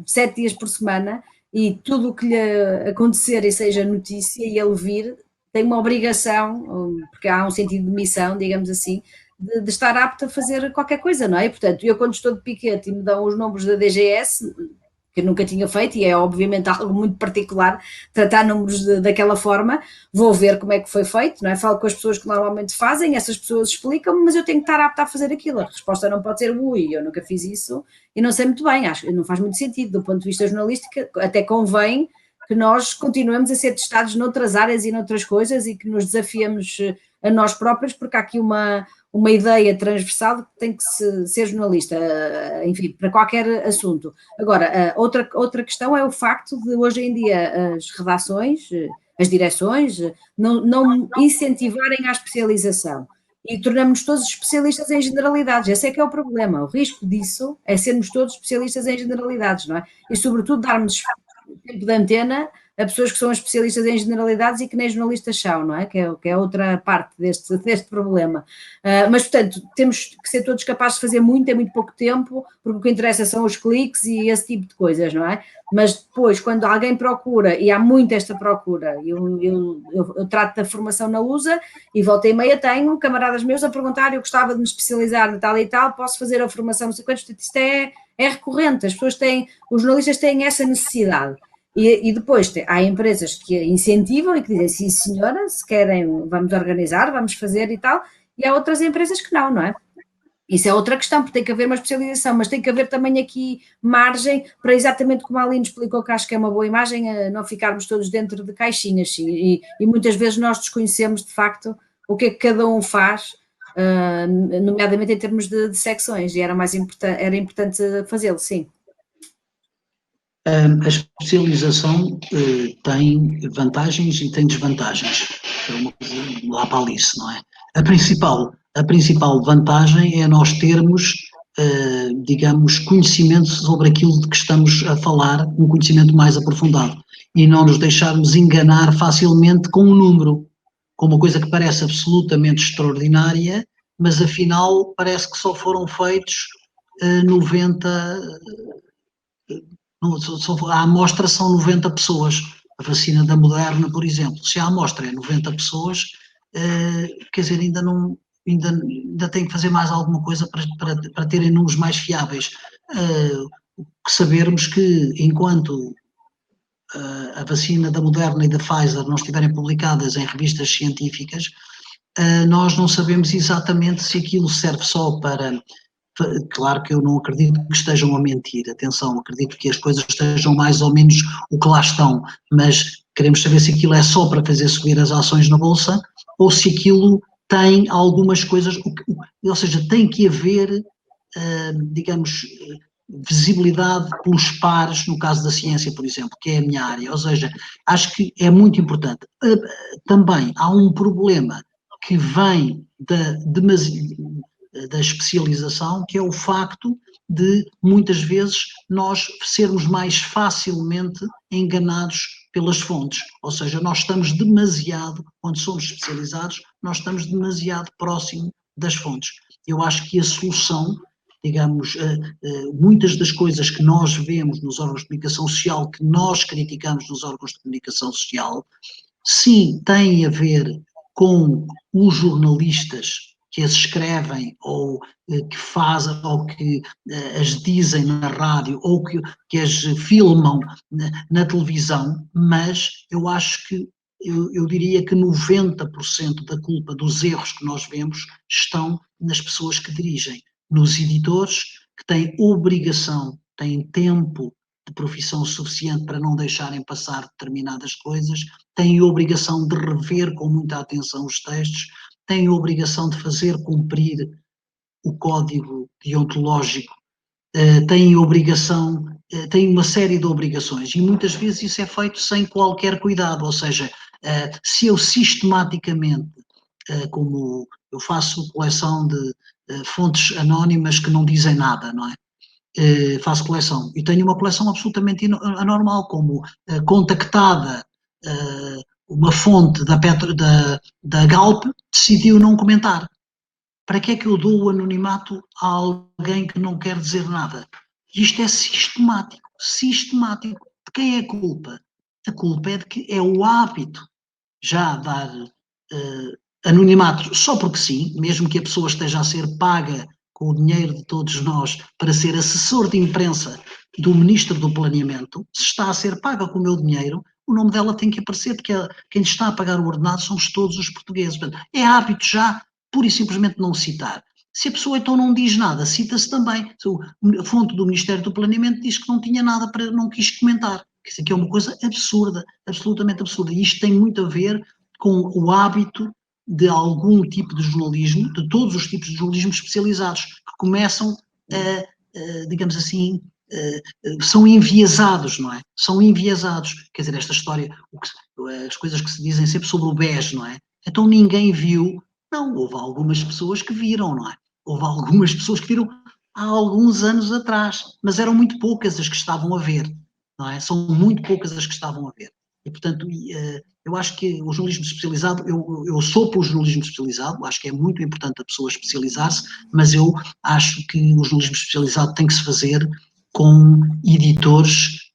7 dias por semana, e tudo o que lhe acontecer e seja notícia e ele vir, tem uma obrigação, porque há um sentido de missão, digamos assim, de estar apto a fazer qualquer coisa, não é? Portanto, eu quando estou de piquete e me dão os números da DGS, que eu nunca tinha feito, e é obviamente algo muito particular tratar números daquela forma, vou ver como é que foi feito, não é? Falo com as pessoas que normalmente fazem, essas pessoas explicam-me, mas eu tenho que estar apta a fazer aquilo. A resposta não pode ser, ui, eu nunca fiz isso e não sei muito bem, acho que não faz muito sentido do ponto de vista jornalístico, até convém que nós continuemos a ser testados noutras áreas e noutras coisas e que nos desafiemos a nós próprios, porque há aqui uma ideia transversal de que tem que ser jornalista, enfim, para qualquer assunto. Agora, outra questão é o facto de hoje em dia as redações, as direções, não incentivarem a especialização e tornamos-nos todos especialistas em generalidades. Esse é que é o problema. O risco disso é sermos todos especialistas em generalidades, não é? E sobretudo darmos tempo de antena a pessoas que são especialistas em generalidades e que nem jornalistas são, não é? Que é outra parte deste problema. Mas, portanto, temos que ser todos capazes de fazer muito em muito pouco tempo, porque o que interessa são os cliques e esse tipo de coisas, não é? Mas depois, quando alguém procura, e há muito esta procura, eu trato da formação na USA e volta e meia tenho camaradas meus a perguntar, eu gostava de me especializar em tal e tal, posso fazer a formação, não sei quantos, isto é recorrente, as pessoas os jornalistas têm essa necessidade. E depois há empresas que incentivam e que dizem, sim senhora, se querem vamos organizar, vamos fazer e tal, e há outras empresas que não é? Isso é outra questão, porque tem que haver uma especialização, mas tem que haver também aqui margem para exatamente como a Aline explicou, que acho que é uma boa imagem, não ficarmos todos dentro de caixinhas e muitas vezes nós desconhecemos de facto o que é que cada um faz, nomeadamente em termos de secções, e era importante fazê-lo, sim. A especialização tem vantagens e tem desvantagens, é uma coisa lá para Alice, não é? A principal vantagem é nós termos, digamos, conhecimento sobre aquilo de que estamos a falar, um conhecimento mais aprofundado, e não nos deixarmos enganar facilmente com um número, com uma coisa que parece absolutamente extraordinária, mas afinal parece que só foram feitos 90, a amostra são 90 pessoas. A vacina da Moderna, por exemplo, se a amostra é 90 pessoas, quer dizer, ainda tem que fazer mais alguma coisa para terem números mais fiáveis. Sabermos que enquanto a vacina da Moderna e da Pfizer não estiverem publicadas em revistas científicas, nós não sabemos exatamente se aquilo serve só para... Claro que eu não acredito que estejam a mentir, atenção, acredito que as coisas estejam mais ou menos o que lá estão, mas queremos saber se aquilo é só para fazer subir as ações na Bolsa ou se aquilo tem algumas coisas, ou seja, tem que haver, digamos, visibilidade pelos pares, no caso da ciência, por exemplo, que é a minha área, ou seja, acho que é muito importante. Também há um problema que vem da especialização, que é o facto de, muitas vezes, nós sermos mais facilmente enganados pelas fontes, ou seja, nós estamos demasiado, quando somos especializados, nós estamos demasiado próximo das fontes. Eu acho que a solução, digamos, muitas das coisas que nós vemos nos órgãos de comunicação social, que nós criticamos nos órgãos de comunicação social, sim, têm a ver com os jornalistas que as escrevem ou que fazem ou que as dizem na rádio ou que as filmam na televisão, mas eu acho que, eu diria que 90% da culpa dos erros que nós vemos estão nas pessoas que dirigem, nos editores que têm obrigação, têm tempo de profissão suficiente para não deixarem passar determinadas coisas, têm a obrigação de rever com muita atenção os textos, têm a obrigação de fazer cumprir o código deontológico, têm obrigação, têm uma série de obrigações e muitas vezes isso é feito sem qualquer cuidado, ou seja, se eu sistematicamente, como eu faço coleção de fontes anónimas que não dizem nada, não é? Faço coleção e tenho uma coleção absolutamente anormal, como contactada uma fonte da Galp decidiu não comentar. Para que é que eu dou o anonimato a alguém que não quer dizer nada? Isto é sistemático, sistemático. De quem é a culpa? A culpa é de que é o hábito já dar anonimato só porque sim, mesmo que a pessoa esteja a ser paga com o dinheiro de todos nós para ser assessor de imprensa do Ministro do Planeamento, se está a ser paga com o meu dinheiro, o nome dela tem que aparecer, porque quem está a pagar o ordenado somos todos os portugueses. É hábito já, pura e simplesmente, não citar. Se a pessoa então não diz nada, cita-se também. A fonte do Ministério do Planeamento diz que não tinha nada, não quis comentar. Isso aqui é uma coisa absurda, absolutamente absurda. E isto tem muito a ver com o hábito de algum tipo de jornalismo, de todos os tipos de jornalismo especializados, que começam digamos assim, são enviesados, não é? São enviesados. Quer dizer, esta história, as coisas que se dizem sempre sobre o BES, não é? Então ninguém viu. Não, houve algumas pessoas que viram, não é? Houve algumas pessoas que viram há alguns anos atrás, mas eram muito poucas as que estavam a ver, não é? São muito poucas as que estavam a ver. E, portanto, eu acho que o jornalismo especializado, eu sou pelo jornalismo especializado, acho que é muito importante a pessoa especializar-se, mas eu acho que o jornalismo especializado tem que se fazer com editores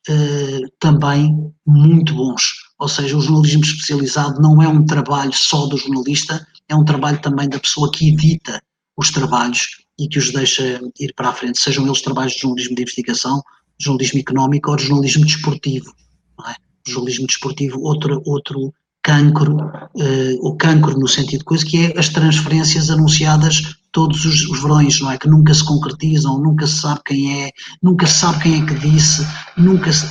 também muito bons. Ou seja, o jornalismo especializado não é um trabalho só do jornalista, é um trabalho também da pessoa que edita os trabalhos e que os deixa ir para a frente, sejam eles trabalhos de jornalismo de investigação, de jornalismo económico ou de jornalismo desportivo, não é? O jornalismo desportivo, outro cancro, o cancro no sentido de coisa, que é as transferências anunciadas todos os verões, não é? Que nunca se concretizam, nunca se sabe quem é, nunca se sabe quem é que disse,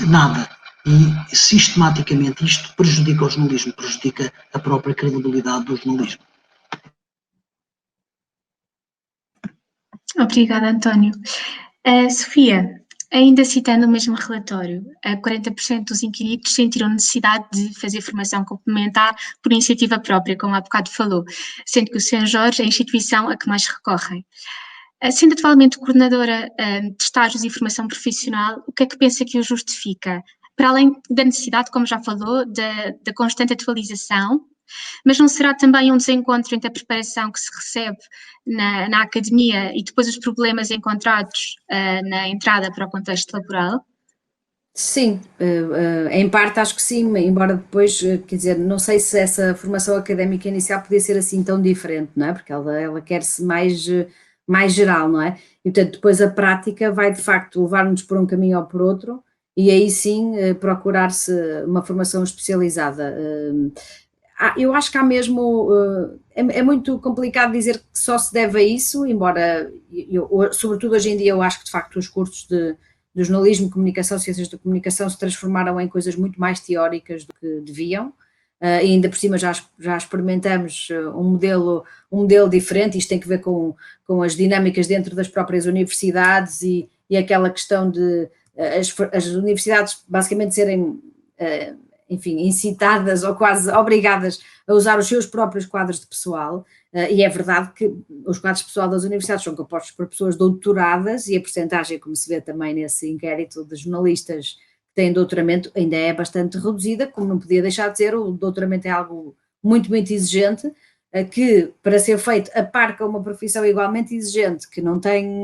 nada. E sistematicamente isto prejudica o jornalismo, prejudica a própria credibilidade do jornalismo. Obrigada, António. Sofia, ainda citando o mesmo relatório, 40% dos inquiridos sentiram necessidade de fazer formação complementar por iniciativa própria, como há bocado falou, sendo que o São Jorge é a instituição a que mais recorrem. Sendo atualmente coordenadora de estágios e formação profissional, o que é que pensa que o justifica? Para além da necessidade, como já falou, da constante atualização Mas não será também um desencontro entre a preparação que se recebe na academia e depois os problemas encontrados na entrada para o contexto laboral? Sim, em parte acho que sim, embora depois, quer dizer, não sei se essa formação académica inicial podia ser assim tão diferente, não é? Porque ela quer-se mais geral, não é? E portanto depois a prática vai de facto levar-nos por um caminho ou por outro, e aí sim procurar-se uma formação especializada. Eu acho que há mesmo, é muito complicado dizer que só se deve a isso, embora, sobretudo hoje em dia, eu acho que de facto os cursos de jornalismo, comunicação, ciências da comunicação se transformaram em coisas muito mais teóricas do que deviam, e ainda por cima já experimentamos um modelo diferente. Isto tem que ver com as dinâmicas dentro das próprias universidades e aquela questão de as universidades basicamente serem enfim, incitadas ou quase obrigadas a usar os seus próprios quadros de pessoal, e é verdade que os quadros de pessoal das universidades são compostos por pessoas doutoradas, e a percentagem, como se vê também nesse inquérito de jornalistas que têm doutoramento, ainda é bastante reduzida, como não podia deixar de ser. O doutoramento é algo muito, muito exigente, que para ser feito aparca uma profissão igualmente exigente, que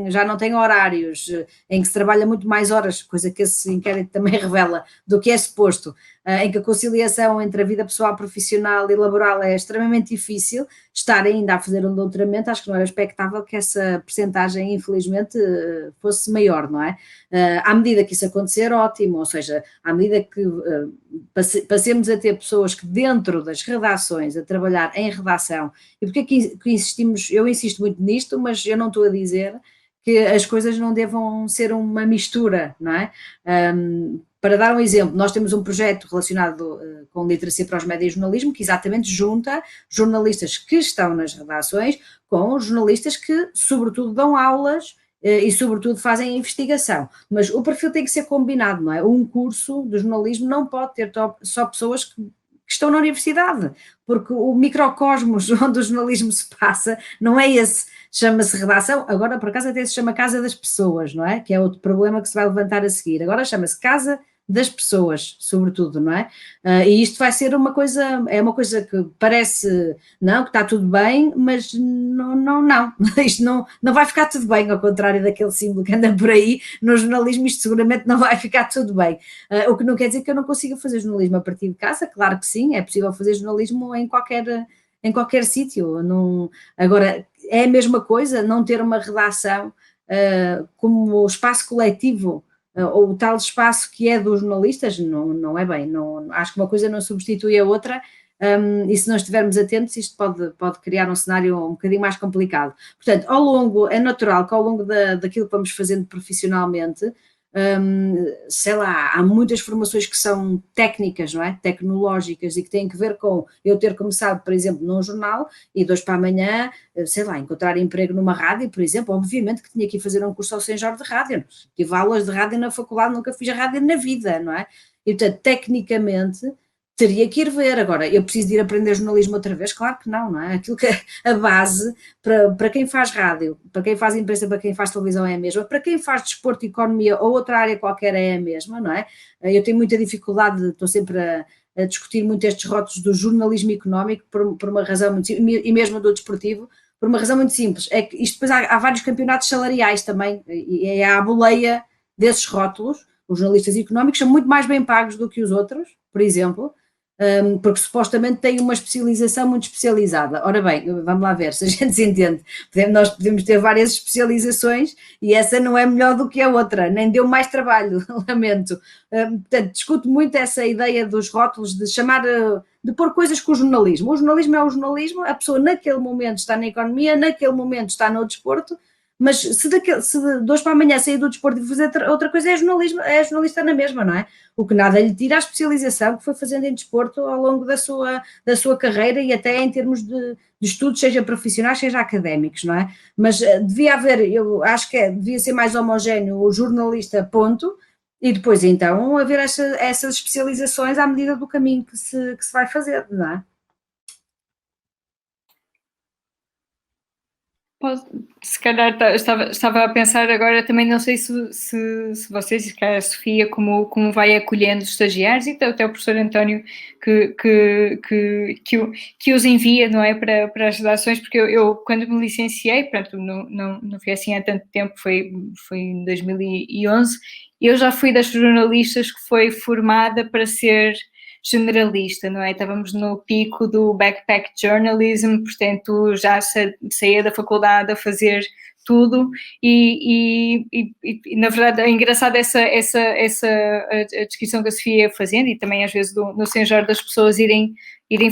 já não tem horários, em que se trabalha muito mais horas, coisa que esse inquérito também revela, do que é suposto, em que a conciliação entre a vida pessoal, profissional e laboral é extremamente difícil. Estar ainda a fazer um doutoramento, acho que não era expectável que essa percentagem, infelizmente, fosse maior, não é? À medida que isso acontecer, ótimo, ou seja, à medida que passemos a ter pessoas que dentro das redações, a trabalhar em redação, e porque é que insistimos, eu insisto muito nisto, mas eu não estou a dizer que as coisas não devam ser uma mistura, não é? Para dar um exemplo, nós temos um projeto relacionado com literacia para os médias e jornalismo, que exatamente junta jornalistas que estão nas redações com jornalistas que, sobretudo, dão aulas e, sobretudo, fazem investigação. Mas o perfil tem que ser combinado, não é? Um curso de jornalismo não pode ter só pessoas que estão na universidade, porque o microcosmos onde o jornalismo se passa não é esse. Chama-se redação, agora por acaso até se chama Casa das Pessoas, não é? Que é outro problema que se vai levantar a seguir. Agora chama-se Casa das Pessoas, sobretudo, não é? E isto vai ser é uma coisa que parece, não, que está tudo bem, mas não. Isto não vai ficar tudo bem, ao contrário daquele símbolo que anda por aí. No jornalismo isto seguramente não vai ficar tudo bem. O que não quer dizer que eu não consiga fazer jornalismo a partir de casa, claro que sim, é possível fazer jornalismo em qualquer sítio. Agora, é a mesma coisa não ter uma redação como espaço coletivo, ou o tal espaço que é dos jornalistas. Não é bem. Acho que uma coisa não substitui a outra, e se não estivermos atentos, isto pode criar um cenário um bocadinho mais complicado. Portanto, é natural que ao longo daquilo que vamos fazendo profissionalmente, sei lá, há muitas formações que são técnicas, não é? Tecnológicas, e que têm que ver com eu ter começado, por exemplo, num jornal e de hoje para amanhã, sei lá, encontrar emprego numa rádio, por exemplo. Obviamente que tinha que ir fazer um curso ao Senjor de rádio, tive aulas de rádio na faculdade, nunca fiz a rádio na vida, não é? E portanto, tecnicamente, teria que ir ver. Agora, eu preciso de ir aprender jornalismo outra vez? Claro que não é? Aquilo que a base para quem faz rádio, para quem faz imprensa, para quem faz televisão é a mesma, para quem faz desporto, economia ou outra área qualquer é a mesma, não é? Eu tenho muita dificuldade, estou sempre a discutir muito estes rótulos do jornalismo económico por uma razão muito simples, e mesmo do desportivo, por uma razão muito simples, é que isto depois há vários campeonatos salariais também, e é a boleia desses rótulos. Os jornalistas económicos são muito mais bem pagos do que os outros, por exemplo, porque supostamente tem uma especialização muito especializada. Ora bem, vamos lá ver se a gente se entende. Nós podemos ter várias especializações e essa não é melhor do que a outra, nem deu mais trabalho, lamento. Portanto, discuto muito essa ideia dos rótulos, de pôr coisas com o jornalismo. O jornalismo é o jornalismo, a pessoa naquele momento está na economia, naquele momento está no desporto, mas se de hoje para amanhã sair do desporto e fazer outra coisa, é jornalista na mesma, não é? O que nada lhe tira a especialização que foi fazendo em desporto ao longo da sua carreira, e até em termos de estudos, seja profissionais, seja académicos, não é? Mas devia haver, eu acho que devia ser mais homogéneo o jornalista, ponto, e depois então haver essas especializações à medida do caminho que se vai fazer, não é? Se calhar estava a pensar agora, também não sei se vocês, se calhar a Sofia, como vai acolhendo os estagiários, e até o professor António que os envia, não é, para as redações, porque eu quando me licenciei, pronto, não foi assim há tanto tempo, foi em 2011, eu já fui das jornalistas que foi formada para ser generalista, não é? Estávamos no pico do backpack journalism, portanto já saía da faculdade a fazer tudo e na verdade é engraçado essa a descrição que a Sofia ia fazendo, e também às vezes no São Jorge das pessoas irem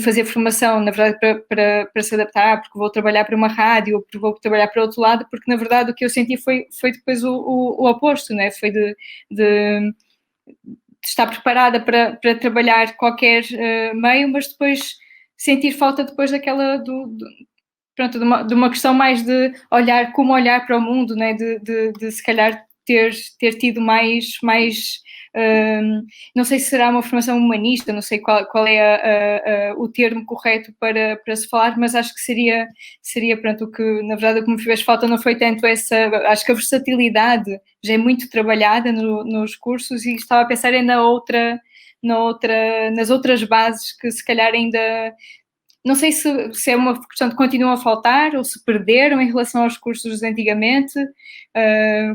fazer formação, na verdade para se adaptar, porque vou trabalhar para uma rádio ou porque vou trabalhar para outro lado, porque na verdade o que eu senti foi depois o oposto, não é? Foi de estar preparada para trabalhar qualquer meio, mas depois sentir falta depois daquela pronto, de uma questão mais de como olhar para o mundo, né? de se calhar ter tido mais não sei se será uma formação humanista, não sei qual é o termo correto para se falar, mas acho que seria pronto, o que na verdade o que me fez falta não foi tanto acho que a versatilidade já é muito trabalhada nos cursos, e estava a pensar nas outras bases que se calhar ainda não sei se é uma questão de continuam a faltar ou se perderam em relação aos cursos de antigamente.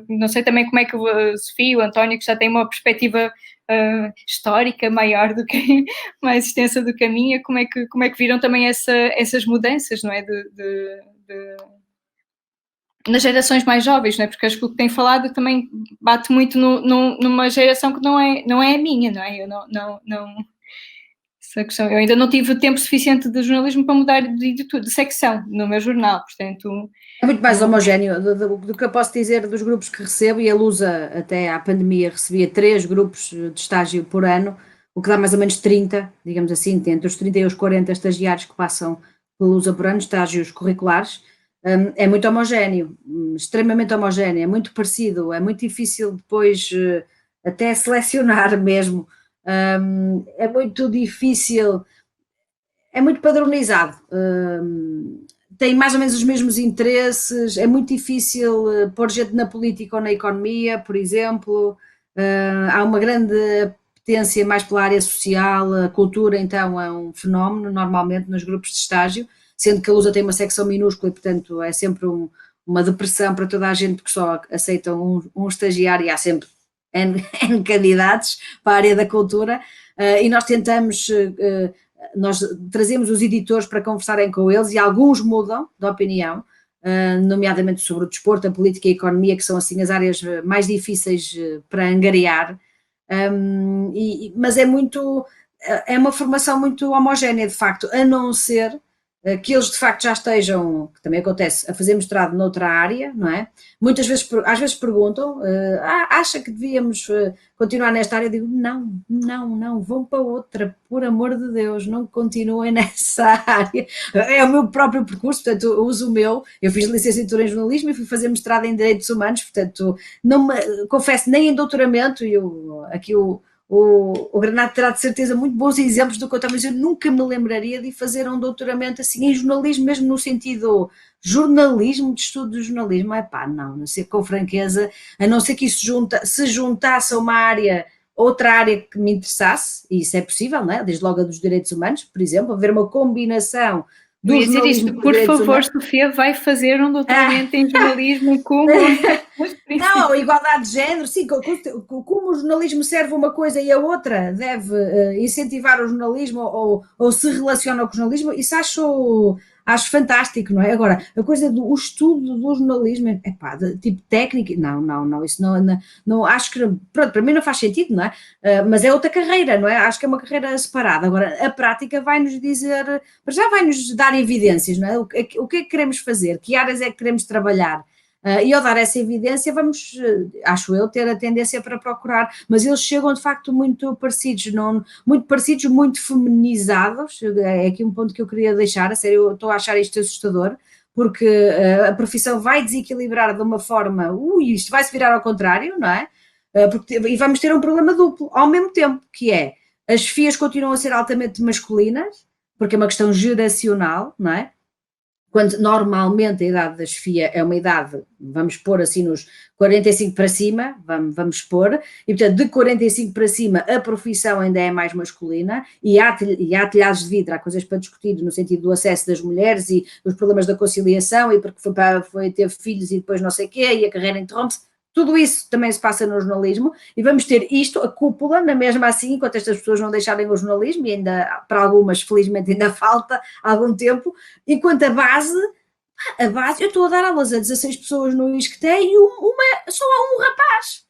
Não sei também como é que a Sofia e o António, que já têm uma perspectiva histórica maior do que mais extensa do que a minha, como é que viram também essas mudanças, não é? Nas gerações mais jovens, não é? Porque acho que o que tem falado também bate muito numa geração que não é a minha, não é? Eu não essa questão. Eu ainda não tive tempo suficiente de jornalismo para mudar de secção no meu jornal, portanto... É muito mais homogéneo do que eu posso dizer dos grupos que recebo, e a Lusa até à pandemia recebia 3 grupos de estágio por ano, o que dá mais ou menos 30, digamos assim, entre os 30 e os 40 estagiários que passam pela Lusa por ano, estágios curriculares. É muito homogéneo, extremamente homogéneo, é muito parecido, é muito difícil depois até selecionar mesmo. É muito difícil, é muito padronizado, tem mais ou menos os mesmos interesses, é muito difícil pôr gente na política ou na economia, por exemplo, há uma grande apetência mais pela área social, a cultura então é um fenómeno normalmente nos grupos de estágio, sendo que a Lusa tem uma secção minúscula e portanto é sempre uma depressão para toda a gente, que só aceitam um estagiário, e há sempre N candidatos para a área da cultura, e nós tentamos, nós trazemos os editores para conversarem com eles, e alguns mudam de opinião, nomeadamente sobre o desporto, a política e a economia, que são assim as áreas mais difíceis para angariar, mas é uma formação muito homogénea de facto, a não ser que eles de facto já estejam, que também acontece, a fazer mestrado noutra área, não é? Muitas vezes, às vezes perguntam, acha que devíamos continuar nesta área? Eu digo, não, vão para outra, por amor de Deus, não continuem nessa área. É o meu próprio percurso, portanto, eu uso o meu, eu fiz licenciatura em jornalismo e fui fazer mestrado em direitos humanos, portanto, confesso, nem em doutoramento, e aqui o Renato terá de certeza muito bons exemplos do que eu também, mas eu nunca me lembraria de fazer um doutoramento assim em jornalismo, mesmo no sentido jornalismo, de estudo do jornalismo. Não sei, com franqueza, a não ser que isso se juntasse a uma área, outra área que me interessasse, e isso é possível, não é? Desde logo a dos direitos humanos, por exemplo, haver uma combinação do jornalismo. Dizer isto, por favor, humanos. Sofia, vai fazer um doutoramento em jornalismo como... Não, igualdade de género, sim, como o jornalismo serve uma coisa e a outra deve incentivar o jornalismo ou se relaciona com o jornalismo, isso acho fantástico, não é? Agora, a coisa do estudo do jornalismo, tipo técnica, não, isso não acho que, pronto, para mim não faz sentido, não é? Mas é outra carreira, não é? Acho que é uma carreira separada. Agora, a prática vai-nos dizer, já vai-nos dar evidências, não é? O que é que queremos fazer? Que áreas é que queremos trabalhar? E ao dar essa evidência vamos, acho eu, ter a tendência para procurar, mas eles chegam de facto muito parecidos, muito feminizados. É aqui um ponto que eu queria deixar, a sério, eu estou a achar isto assustador, porque a profissão vai desequilibrar de uma forma, isto vai se virar ao contrário, não é? E vamos ter um problema duplo, ao mesmo tempo, que é, as chefias continuam a ser altamente masculinas, porque é uma questão geracional, não é? quando normalmente a idade da chefia é uma idade, vamos pôr assim nos 45 para cima, vamos pôr, e portanto de 45 para cima a profissão ainda é mais masculina, e há telhados de vidro, há coisas para discutir no sentido do acesso das mulheres e dos problemas da conciliação, e porque foi ter filhos e depois não sei o quê, e a carreira interrompe-se. Tudo isso também se passa no jornalismo, e vamos ter isto, a cúpula, na mesma assim, enquanto estas pessoas não deixarem o jornalismo, e ainda para algumas, felizmente, ainda falta algum tempo, enquanto a base, eu estou a dar aulas a 16 pessoas no ISCTE e só há um rapaz.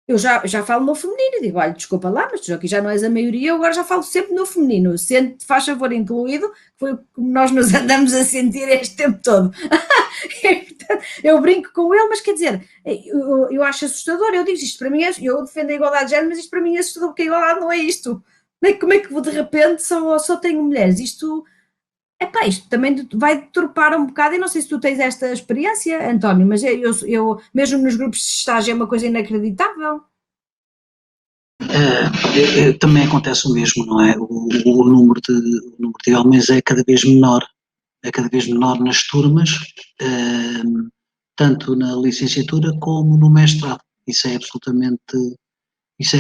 Eu já falo no feminino, digo, olha, desculpa lá, mas tu aqui já não és a maioria, eu agora já falo sempre no feminino, sendo, faz favor, incluído, foi como nós nos andamos a sentir este tempo todo. Eu brinco com ele, mas quer dizer, eu acho assustador, eu digo isto para mim, eu defendo a igualdade de género, mas isto para mim é assustador, porque a igualdade não é isto. Como é que de repente só tenho mulheres? Isto também vai deturpar um bocado, e não sei se tu tens esta experiência, António, mas eu mesmo nos grupos de estágio é uma coisa inacreditável. Também acontece o mesmo, não é? O número de homens é cada vez menor nas turmas, tanto na licenciatura como no mestrado. Isso é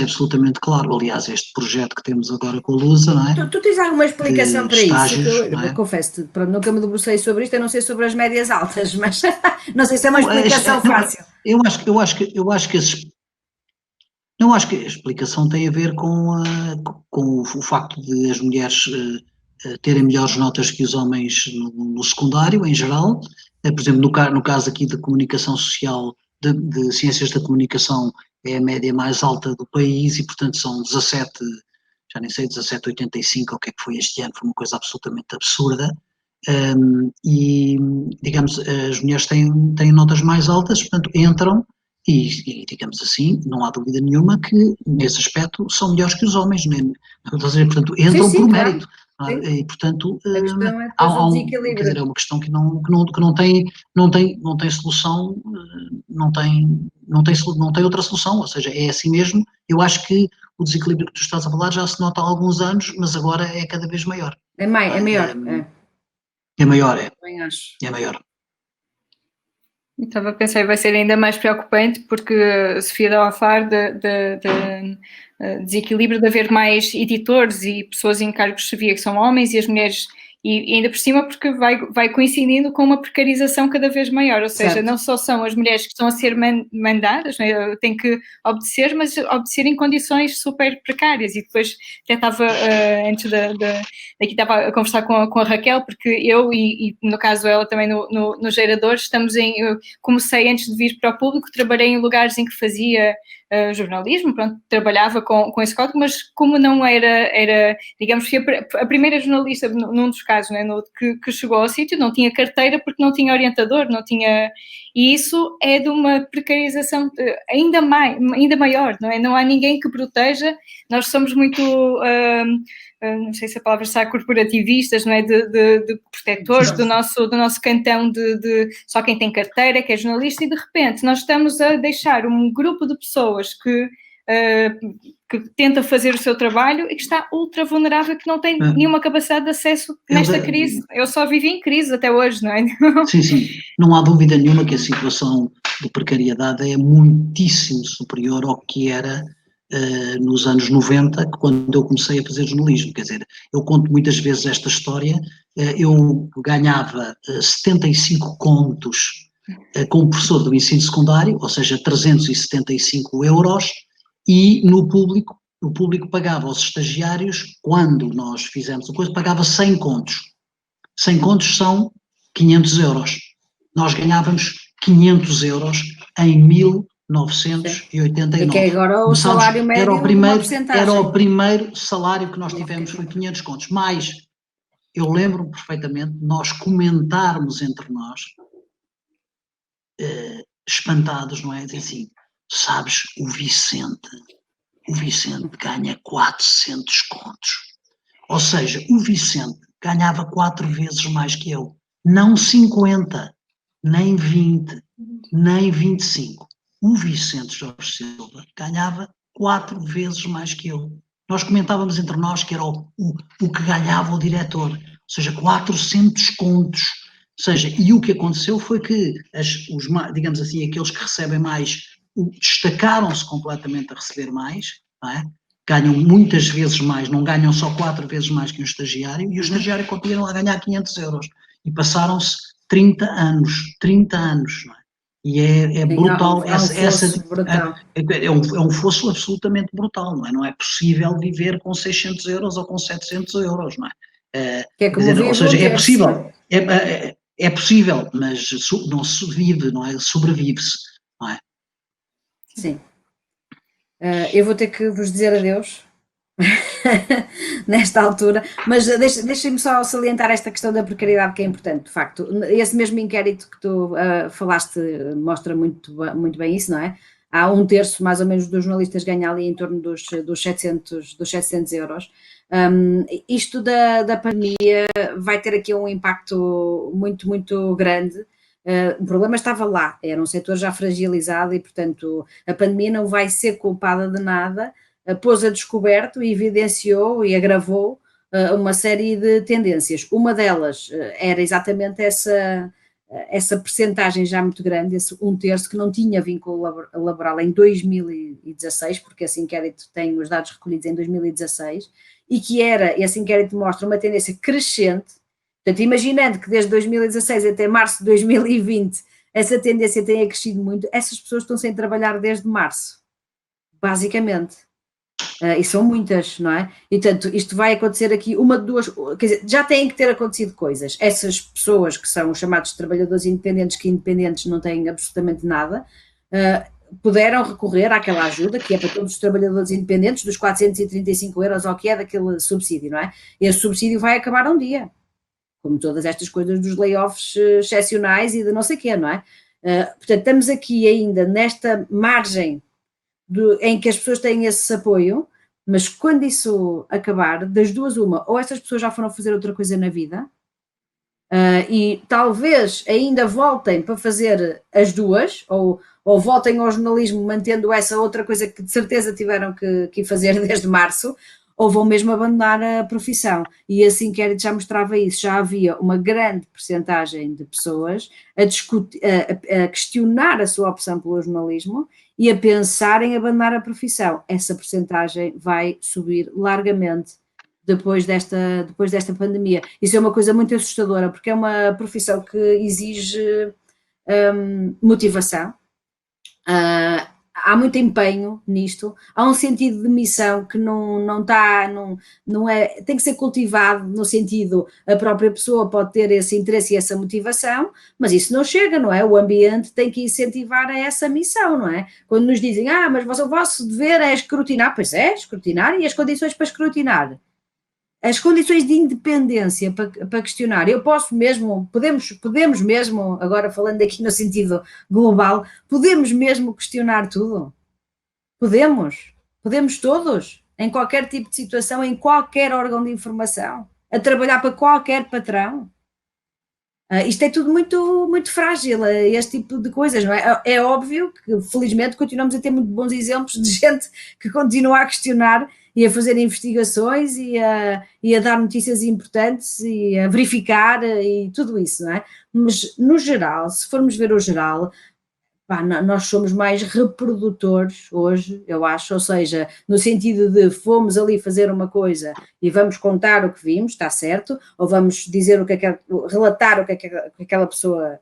absolutamente claro. Aliás, este projeto que temos agora com a Lusa, não é? Tu tens alguma explicação para estágios, isso? Eu confesso-te, nunca me debrucei sobre isto, eu não sei sobre as médias altas, mas não sei se é uma explicação fácil. Eu acho que a explicação tem a ver com o facto de as mulheres terem melhores notas que os homens no secundário, em geral. Por exemplo, no caso aqui de comunicação social, de ciências da comunicação, é a média mais alta do país, e portanto são 17, já nem sei, 17,85, ou o que é que foi este ano, foi uma coisa absolutamente absurda. E, digamos, as mulheres têm notas mais altas, portanto entram, e, digamos assim, não há dúvida nenhuma que nesse aspecto são melhores que os homens, né? Portanto entram sim, por claro. mérito. E portanto A questão é depois o desequilíbrio. quer dizer, é uma questão que não tem solução, não tem outra solução, ou seja, é assim mesmo. Eu acho que o desequilíbrio que tu estás a falar já se nota há alguns anos, mas agora é cada vez maior. É maior. É maior, é. Também acho. É maior. Estava a pensar que vai ser ainda mais preocupante, porque a Sofia estava a falar de desequilíbrio de haver mais editores e pessoas em cargos de chefia que são homens, e as mulheres, e ainda por cima porque vai coincidindo com uma precarização cada vez maior, ou seja, Certo. não só são as mulheres que estão a ser mandadas, né, têm que obedecer, mas obedecer em condições super precárias. E depois até estava, antes daqui estava a conversar com a Raquel, porque eu e no caso ela também no Gerador, eu comecei antes de vir para o público, trabalhei em lugares em que fazia jornalismo, pronto, trabalhava com esse código, mas como não era digamos, fui a primeira jornalista num dos casos, né, que chegou ao sítio, não tinha carteira porque não tinha orientador, e isso é de uma precarização ainda maior, não é? Não há ninguém que proteja, nós somos muito, não sei se a palavra está, corporativistas, não é? De protetores do nosso cantão de só quem tem carteira, que é jornalista, e de repente nós estamos a deixar um grupo de pessoas que tenta fazer o seu trabalho e que está ultra vulnerável, que não tem nenhuma capacidade de acesso nesta crise. Eu só vivi em crise até hoje, não é? Sim. Não há dúvida nenhuma que a situação de precariedade é muitíssimo superior ao que era nos anos 90, quando eu comecei a fazer jornalismo. Quer dizer, eu conto muitas vezes esta história. Eu ganhava 75 contos como professor do ensino secundário, ou seja, 375 euros, e o público pagava aos estagiários, quando nós fizemos a coisa, pagava 100 contos. 100 contos são 500 euros. Nós ganhávamos 500 euros em 1989. E que agora o salário médio era o primeiro salário que nós tivemos, foi 500 contos. Mas eu lembro-me perfeitamente de nós comentarmos entre nós, espantados, não é? Dizer assim, sabes, o Vicente ganha 400 contos. Ou seja, o Vicente ganhava 4 vezes mais que eu. Não 50, nem 20, nem 25. O Vicente Jorge Silva ganhava 4 vezes mais que eu. Nós comentávamos entre nós que era o que ganhava o diretor. Ou seja, 400 contos. seja, e o que aconteceu foi que, digamos assim, aqueles que recebem mais destacaram-se completamente a receber mais, não é? Ganham muitas vezes mais, não ganham só 4 vezes mais que um estagiário, e o estagiário continuam a ganhar 500 euros. E passaram-se 30 anos, não é? E é brutal, é um fosso absolutamente brutal, não é? Não é possível viver com 600 euros ou com 700 euros, não é? Que é como ou seja, é terço. possível, é possível, mas não se vive, não é? Sobrevive-se, não é? Sim. Eu vou ter que vos dizer adeus nesta altura, mas deixem-me só salientar esta questão da precariedade, que é importante, de facto. Esse mesmo inquérito que tu falaste mostra muito bem isso, não é? Há um terço, mais ou menos, dos jornalistas ganha ali em torno dos 700 euros. Isto da pandemia vai ter aqui um impacto muito, muito grande. O problema estava lá, era um setor já fragilizado e, portanto, a pandemia não vai ser culpada de nada, pôs a descoberto e evidenciou e agravou uma série de tendências. Uma delas era exatamente essa percentagem já muito grande, esse um terço que não tinha vínculo laboral em 2016, porque esse inquérito tem os dados recolhidos em 2016, e que esse inquérito mostra uma tendência crescente. Portanto, imaginando que desde 2016 até março de 2020 essa tendência tenha crescido muito, essas pessoas estão sem trabalhar desde março, basicamente. E são muitas, não é? E, portanto, isto vai acontecer aqui uma de duas, quer dizer, já têm que ter acontecido coisas. Essas pessoas que são os chamados trabalhadores independentes, que independentes não têm absolutamente nada, puderam recorrer àquela ajuda, que é para todos os trabalhadores independentes, dos 435 euros ou que é daquele subsídio, não é? Esse subsídio vai acabar um dia, como todas estas coisas dos layoffs excepcionais e de não sei o quê, não é? Portanto, estamos aqui ainda nesta margem em que as pessoas têm esse apoio, mas quando isso acabar, das duas uma, ou essas pessoas já foram fazer outra coisa na vida, e talvez ainda voltem para fazer as duas, ou voltem ao jornalismo mantendo essa outra coisa que de certeza tiveram que fazer desde março, ou vão mesmo abandonar a profissão. E esse inquérito já mostrava isso, já havia uma grande percentagem de pessoas a questionar a sua opção pelo jornalismo e a pensar em abandonar a profissão. Essa percentagem vai subir largamente depois desta pandemia. Isso é uma coisa muito assustadora, porque é uma profissão que exige motivação, há muito empenho nisto, há um sentido de missão que não é, tem que ser cultivado no sentido, a própria pessoa pode ter esse interesse e essa motivação, mas isso não chega, não é? O ambiente tem que incentivar a essa missão, não é? Quando nos dizem, mas o vosso dever é escrutinar, pois é, escrutinar, e as condições para escrutinar? As condições de independência para questionar, podemos mesmo, agora falando aqui no sentido global, podemos mesmo questionar tudo? Podemos todos, em qualquer tipo de situação, em qualquer órgão de informação, a trabalhar para qualquer patrão. Isto é tudo muito, muito frágil, este tipo de coisas, não é? É óbvio que, felizmente, continuamos a ter muito bons exemplos de gente que continua a questionar e a fazer investigações e a dar notícias importantes e a verificar e tudo isso, não é? Mas, no geral, se formos ver o geral, nós somos mais reprodutores hoje, eu acho, ou seja, no sentido de fomos ali fazer uma coisa e vamos contar o que vimos, está certo, ou vamos dizer relatar o que aquela pessoa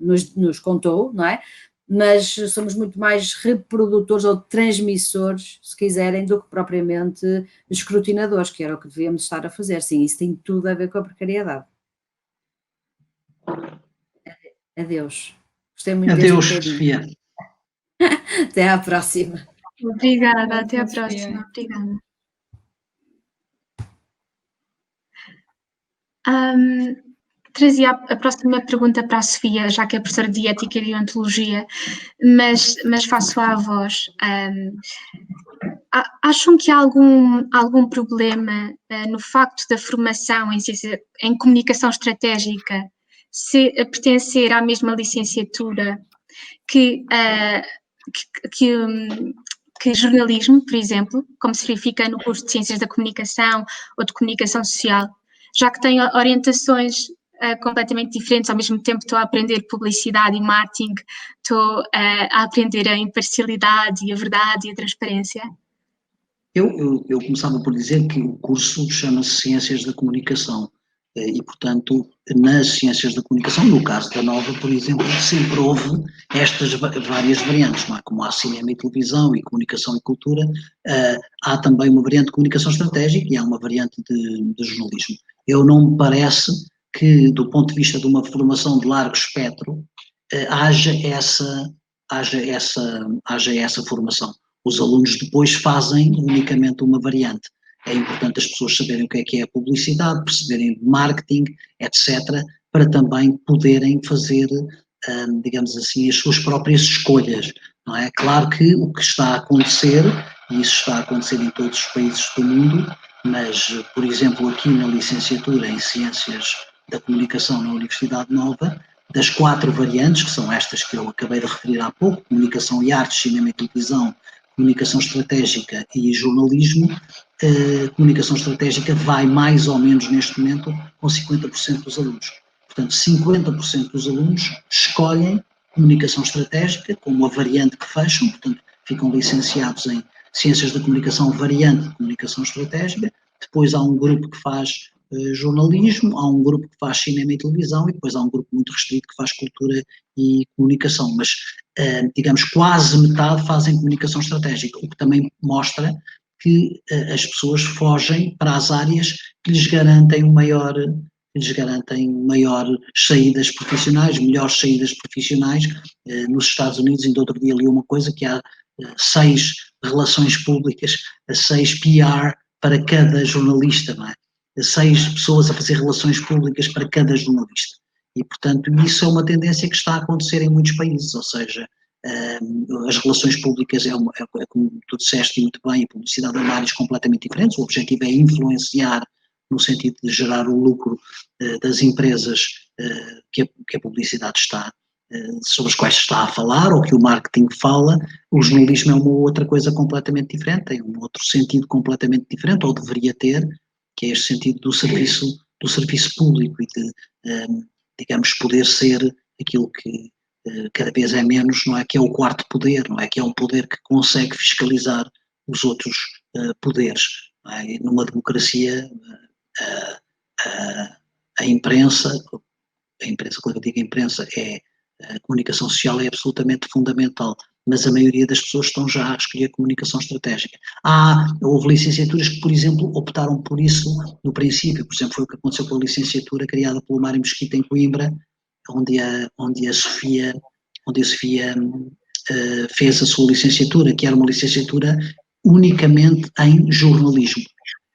nos contou, não é? Mas somos muito mais reprodutores ou transmissores, se quiserem, do que propriamente escrutinadores, que era o que devíamos estar a fazer. Sim, isso tem tudo a ver com a precariedade. Adeus. Gostei muito. Adeus, Sofia. Até à próxima. Obrigada, até à próxima. Obrigada. Trazia a próxima pergunta para a Sofia, já que é professora de Ética e Deontologia, mas faço-a à voz. Acham que há algum problema no facto da formação em comunicação estratégica pertencer à mesma licenciatura que jornalismo, por exemplo, como se verifica no curso de Ciências da Comunicação ou de Comunicação Social, já que tem orientações completamente diferentes, ao mesmo tempo estou a aprender publicidade e marketing, estou a aprender a imparcialidade e a verdade e a transparência? Eu começava por dizer que o curso chama-se Ciências da Comunicação e, portanto, nas Ciências da Comunicação, no caso da Nova, por exemplo, sempre houve estas várias variantes, não é? Como há cinema e televisão e comunicação e cultura, há também uma variante de comunicação estratégica e há uma variante de jornalismo. Eu não me parece que, do ponto de vista de uma formação de largo espectro, haja essa formação. Os alunos depois fazem unicamente uma variante. É importante as pessoas saberem o que é a publicidade, perceberem marketing, etc., para também poderem fazer, digamos assim, as suas próprias escolhas, não é? Claro que o que está a acontecer, e isso está a acontecer em todos os países do mundo, mas, por exemplo, aqui na licenciatura em Ciências da Comunicação na Universidade Nova, das 4 variantes, que são estas que eu acabei de referir há pouco, comunicação e artes, cinema e televisão, comunicação estratégica e jornalismo, comunicação estratégica vai mais ou menos neste momento com 50% dos alunos. Portanto, 50% dos alunos escolhem comunicação estratégica como a variante que fecham, portanto, ficam licenciados em Ciências da Comunicação, variante de comunicação estratégica. Depois há um grupo que faz jornalismo, há um grupo que faz cinema e televisão e depois há um grupo muito restrito que faz cultura e comunicação, mas digamos quase metade fazem comunicação estratégica, o que também mostra que as pessoas fogem para as áreas que lhes garantem maiores saídas profissionais, melhores saídas profissionais. Nos Estados Unidos, ainda outro dia li uma coisa que há 6 relações públicas, 6 PR para cada jornalista, não é? 6 pessoas a fazer relações públicas para cada jornalista. E, portanto, isso é uma tendência que está a acontecer em muitos países, ou seja, as relações públicas como tu disseste muito bem, a publicidade é áreas completamente diferentes, o objetivo é influenciar no sentido de gerar o lucro das empresas que a publicidade está, sobre as quais se está a falar, ou que o marketing fala. O jornalismo é uma outra coisa completamente diferente, tem um outro sentido completamente diferente, ou deveria ter, que é este sentido do serviço público e de, digamos, poder ser aquilo que cada vez é menos, não é? Que é o quarto poder, não é? Que é um poder que consegue fiscalizar os outros poderes. Não é? E numa democracia, a imprensa, quando eu digo imprensa, a comunicação social é absolutamente fundamental, mas a maioria das pessoas estão já a escolher a comunicação estratégica. Houve licenciaturas que, por exemplo, optaram por isso no princípio, por exemplo, foi o que aconteceu com a licenciatura criada pelo Mário Mesquita em Coimbra, onde a Sofia fez a sua licenciatura, que era uma licenciatura unicamente em jornalismo.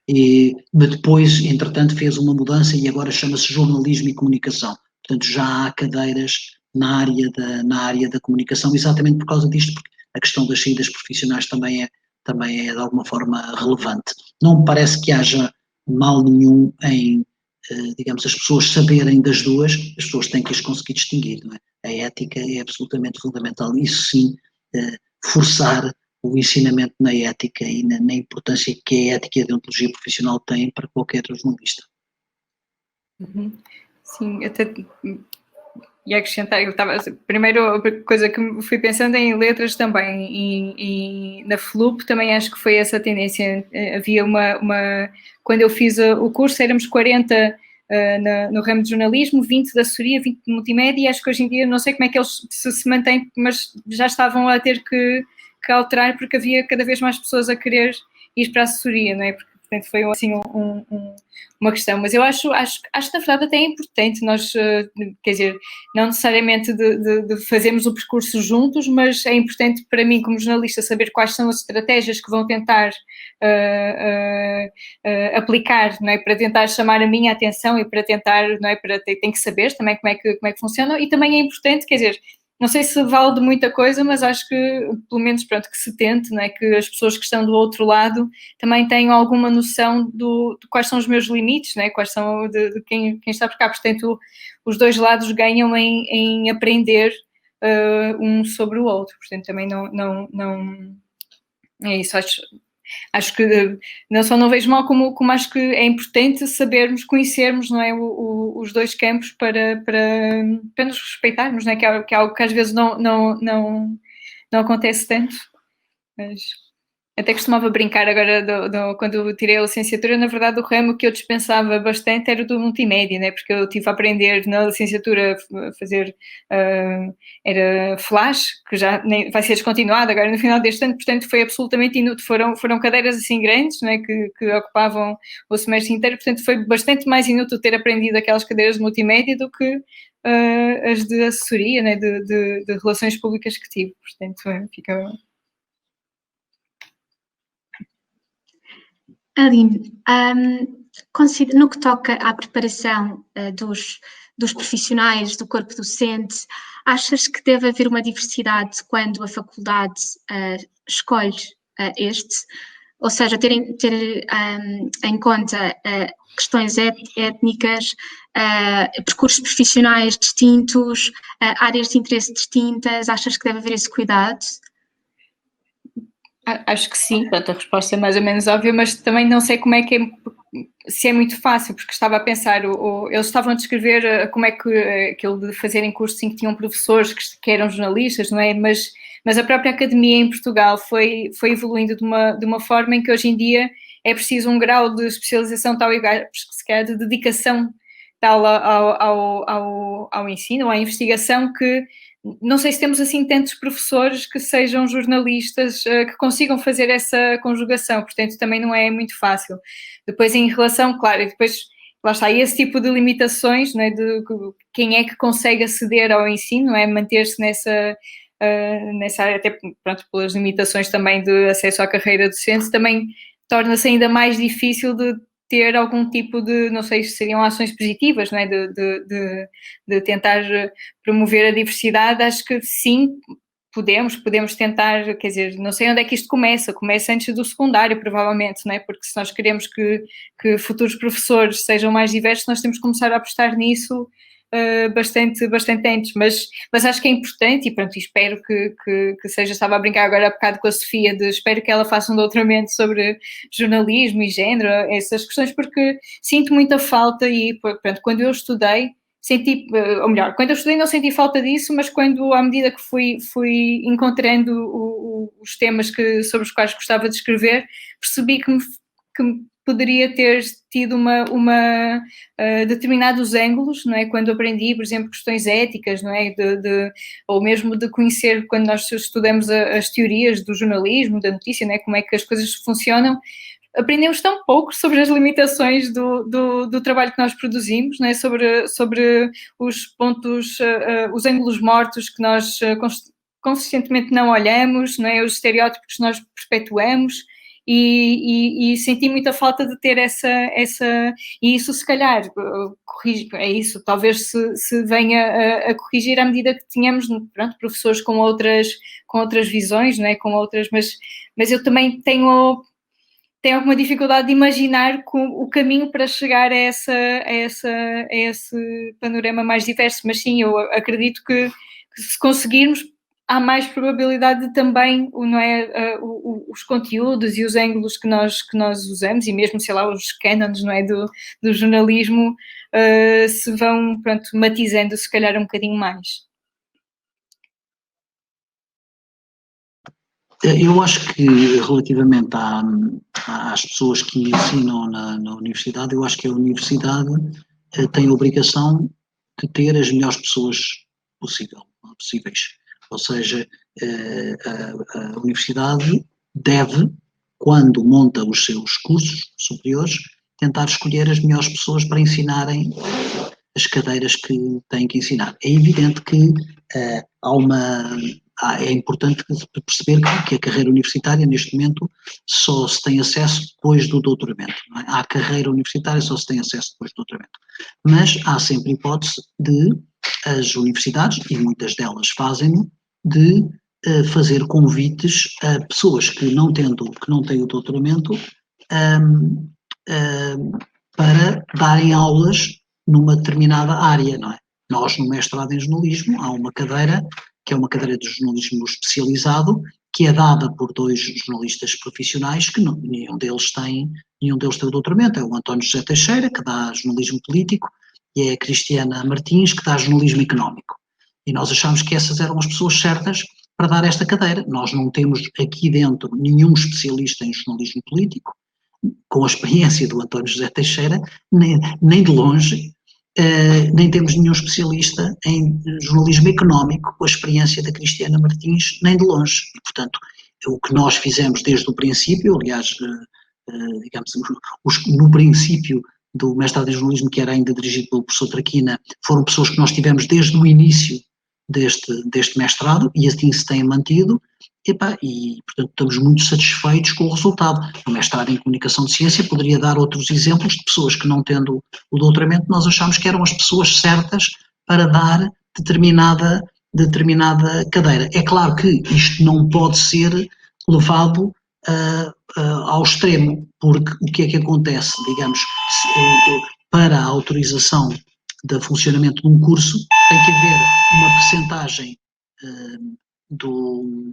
E depois, entretanto, fez uma mudança e agora chama-se Jornalismo e Comunicação. Portanto, já há cadeiras na área da comunicação, exatamente por causa disto, porque a questão das saídas profissionais também é de alguma forma relevante. Não me parece que haja mal nenhum em, digamos, as pessoas saberem das duas, as pessoas têm que as conseguir distinguir, não é? A ética é absolutamente fundamental, isso sim, forçar o ensinamento na ética e na importância que a ética e a deontologia profissional têm para qualquer jornalista. Sim, até e acrescentar, primeiro a coisa que fui pensando em letras também, e na FLUP também acho que foi essa tendência. Havia quando eu fiz o curso éramos 40 no ramo de jornalismo, 20 de assessoria, 20 de multimédia, e acho que hoje em dia não sei como é que eles se mantêm, mas já estavam a ter que alterar porque havia cada vez mais pessoas a querer ir para a assessoria, não é? Porque, portanto, foi assim uma questão, mas eu acho que na verdade até é importante nós, quer dizer, não necessariamente de fazermos o percurso juntos, mas é importante para mim como jornalista saber quais são as estratégias que vão tentar aplicar, não é? Para tentar chamar a minha atenção e para tentar, não é? Tem que saber também como é que funciona, e também é importante, quer dizer, não sei se vale de muita coisa, mas acho que, pelo menos, pronto, que se tente, não é? Que as pessoas que estão do outro lado também tenham alguma noção de quais são os meus limites, não é? Quais são de quem está por cá. Portanto, os dois lados ganham em aprender um sobre o outro. Portanto, também não é isso. Acho acho que não só não vejo mal, como acho que é importante sabermos, conhecermos, não é, os dois campos para nos respeitarmos, não é? Que é algo que às vezes não acontece tanto, mas até costumava brincar agora quando eu tirei a licenciatura. Na verdade, o ramo que eu dispensava bastante era do multimédia, né? Porque eu tive a aprender na licenciatura a fazer, era Flash, que já vai ser descontinuado agora no final deste ano, portanto foi absolutamente inútil. Foram cadeiras assim grandes, né? que ocupavam o semestre inteiro, portanto foi bastante mais inútil ter aprendido aquelas cadeiras de multimédia do que as de assessoria, né? de relações públicas que tive, portanto fica... Aline, no que toca à preparação dos profissionais do corpo docente, achas que deve haver uma diversidade quando a faculdade escolhe este? Ou seja, ter em conta questões étnicas, percursos profissionais distintos, áreas de interesse distintas? Achas que deve haver esse cuidado? Acho que sim, portanto a resposta é mais ou menos óbvia, mas também não sei como é que se é muito fácil, porque estava a pensar, eles estavam a descrever como é que aquilo de fazerem cursos em que tinham professores que eram jornalistas, não é? Mas a própria academia em Portugal foi evoluindo de uma forma em que hoje em dia é preciso um grau de especialização tal e se calhar de dedicação tal ao ensino, à investigação, que não sei se temos assim tantos professores que sejam jornalistas que consigam fazer essa conjugação, portanto também não é muito fácil. Depois em relação, claro, e depois lá está, esse tipo de limitações, não é, de quem é que consegue aceder ao ensino, não é, manter-se nessa área, até pronto, pelas limitações também de acesso à carreira docente, também torna-se ainda mais difícil de ter algum tipo de, não sei se seriam ações positivas, não é? de tentar promover a diversidade. Acho que sim, podemos tentar, quer dizer, não sei onde é que isto começa antes do secundário, provavelmente, não é? Porque se nós queremos que futuros professores sejam mais diversos, nós temos que começar a apostar nisso bastante antes, mas acho que é importante, e pronto, espero que seja, estava a brincar agora há bocado com a Sofia, espero que ela faça um doutoramento sobre jornalismo e género, essas questões, porque sinto muita falta e, pronto, quando eu estudei, senti, ou melhor, quando eu estudei não senti falta disso, mas quando, à medida que fui encontrando os temas sobre os quais gostava de escrever, percebi que poderia ter tido determinados ângulos, não é? Quando aprendi, por exemplo, questões éticas, não é? Ou mesmo de conhecer, quando nós estudamos as teorias do jornalismo, da notícia, não é? Como é que as coisas funcionam, aprendemos tão pouco sobre as limitações do trabalho que nós produzimos, não é? Sobre os pontos, os ângulos mortos que nós consistentemente não olhamos, não é? Os estereótipos que nós perpetuamos. E senti muita falta de ter essa e isso se calhar corrige, é isso, talvez se venha a corrigir à medida que tenhamos, pronto, professores com outras visões, não é? Com outras, mas eu também tenho alguma dificuldade de imaginar o caminho para chegar a esse panorama mais diverso, mas sim, eu acredito que se conseguirmos, há mais probabilidade de também, não é, os conteúdos e os ângulos que nós usamos, e mesmo, sei lá, os cânones, não é, do jornalismo, se vão, pronto, matizando se calhar um bocadinho mais. Eu acho que, relativamente às pessoas que ensinam na universidade, eu acho que a universidade tem a obrigação de ter as melhores pessoas possíveis. Ou seja, a universidade deve, quando monta os seus cursos superiores, tentar escolher as melhores pessoas para ensinarem as cadeiras que têm que ensinar. É evidente que é importante perceber que a carreira universitária, neste momento, só se tem acesso depois do doutoramento. Não é? À carreira universitária só se tem acesso depois do doutoramento. Mas há sempre hipótese de as universidades, e muitas delas fazem-no, de fazer convites a pessoas que não têm o doutoramento para darem aulas numa determinada área, não é? Nós, no mestrado em jornalismo, há uma cadeira que é uma cadeira de jornalismo especializado que é dada por 2 jornalistas profissionais que nenhum deles tem o doutoramento. É o António José Teixeira, que dá jornalismo político, e é a Cristiana Martins, que dá jornalismo económico. E nós achamos que essas eram as pessoas certas para dar esta cadeira. Nós não temos aqui dentro nenhum especialista em jornalismo político, com a experiência do António José Teixeira, nem de longe, nem temos nenhum especialista em jornalismo económico com a experiência da Cristiana Martins, nem de longe. E, portanto, o que nós fizemos desde o princípio, aliás, digamos, no princípio do mestrado em jornalismo, que era ainda dirigido pelo professor Traquina, foram pessoas que nós tivemos desde o início deste mestrado, e assim se tem mantido, e portanto estamos muito satisfeitos com o resultado. O mestrado em Comunicação de Ciência poderia dar outros exemplos de pessoas que, não tendo o doutoramento, nós achamos que eram as pessoas certas para dar determinada cadeira. É claro que isto não pode ser levado ao extremo, porque o que é que acontece, digamos, para a autorização de funcionamento de um curso, tem que haver uma percentagem do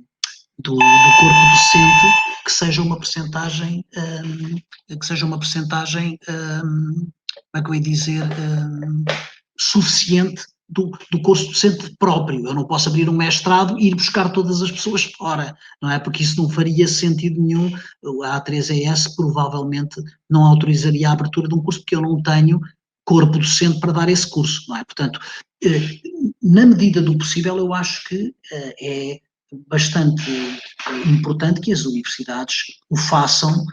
corpo docente que seja uma percentagem, como é que eu ia dizer, suficiente do curso docente próprio. Eu não posso abrir um mestrado e ir buscar todas as pessoas fora, não é? Porque isso não faria sentido nenhum. A A3ES provavelmente não autorizaria a abertura de um curso, porque eu não tenho corpo docente para dar esse curso, não é? Portanto, na medida do possível, eu acho que é bastante importante que as universidades o façam,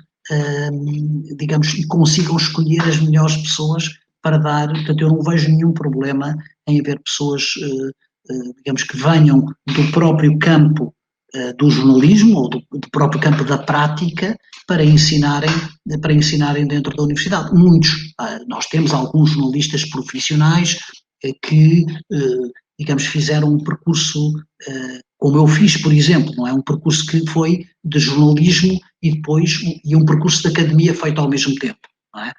digamos, e consigam escolher as melhores pessoas para dar. Portanto, eu não vejo nenhum problema em haver pessoas, digamos, que venham do próprio campo do jornalismo ou do próprio campo da prática para ensinarem dentro da universidade. Muitos, nós temos alguns jornalistas profissionais que, digamos, fizeram um percurso, como eu fiz, por exemplo, não é? Um percurso que foi de jornalismo e depois um percurso de academia feito ao mesmo tempo, não é?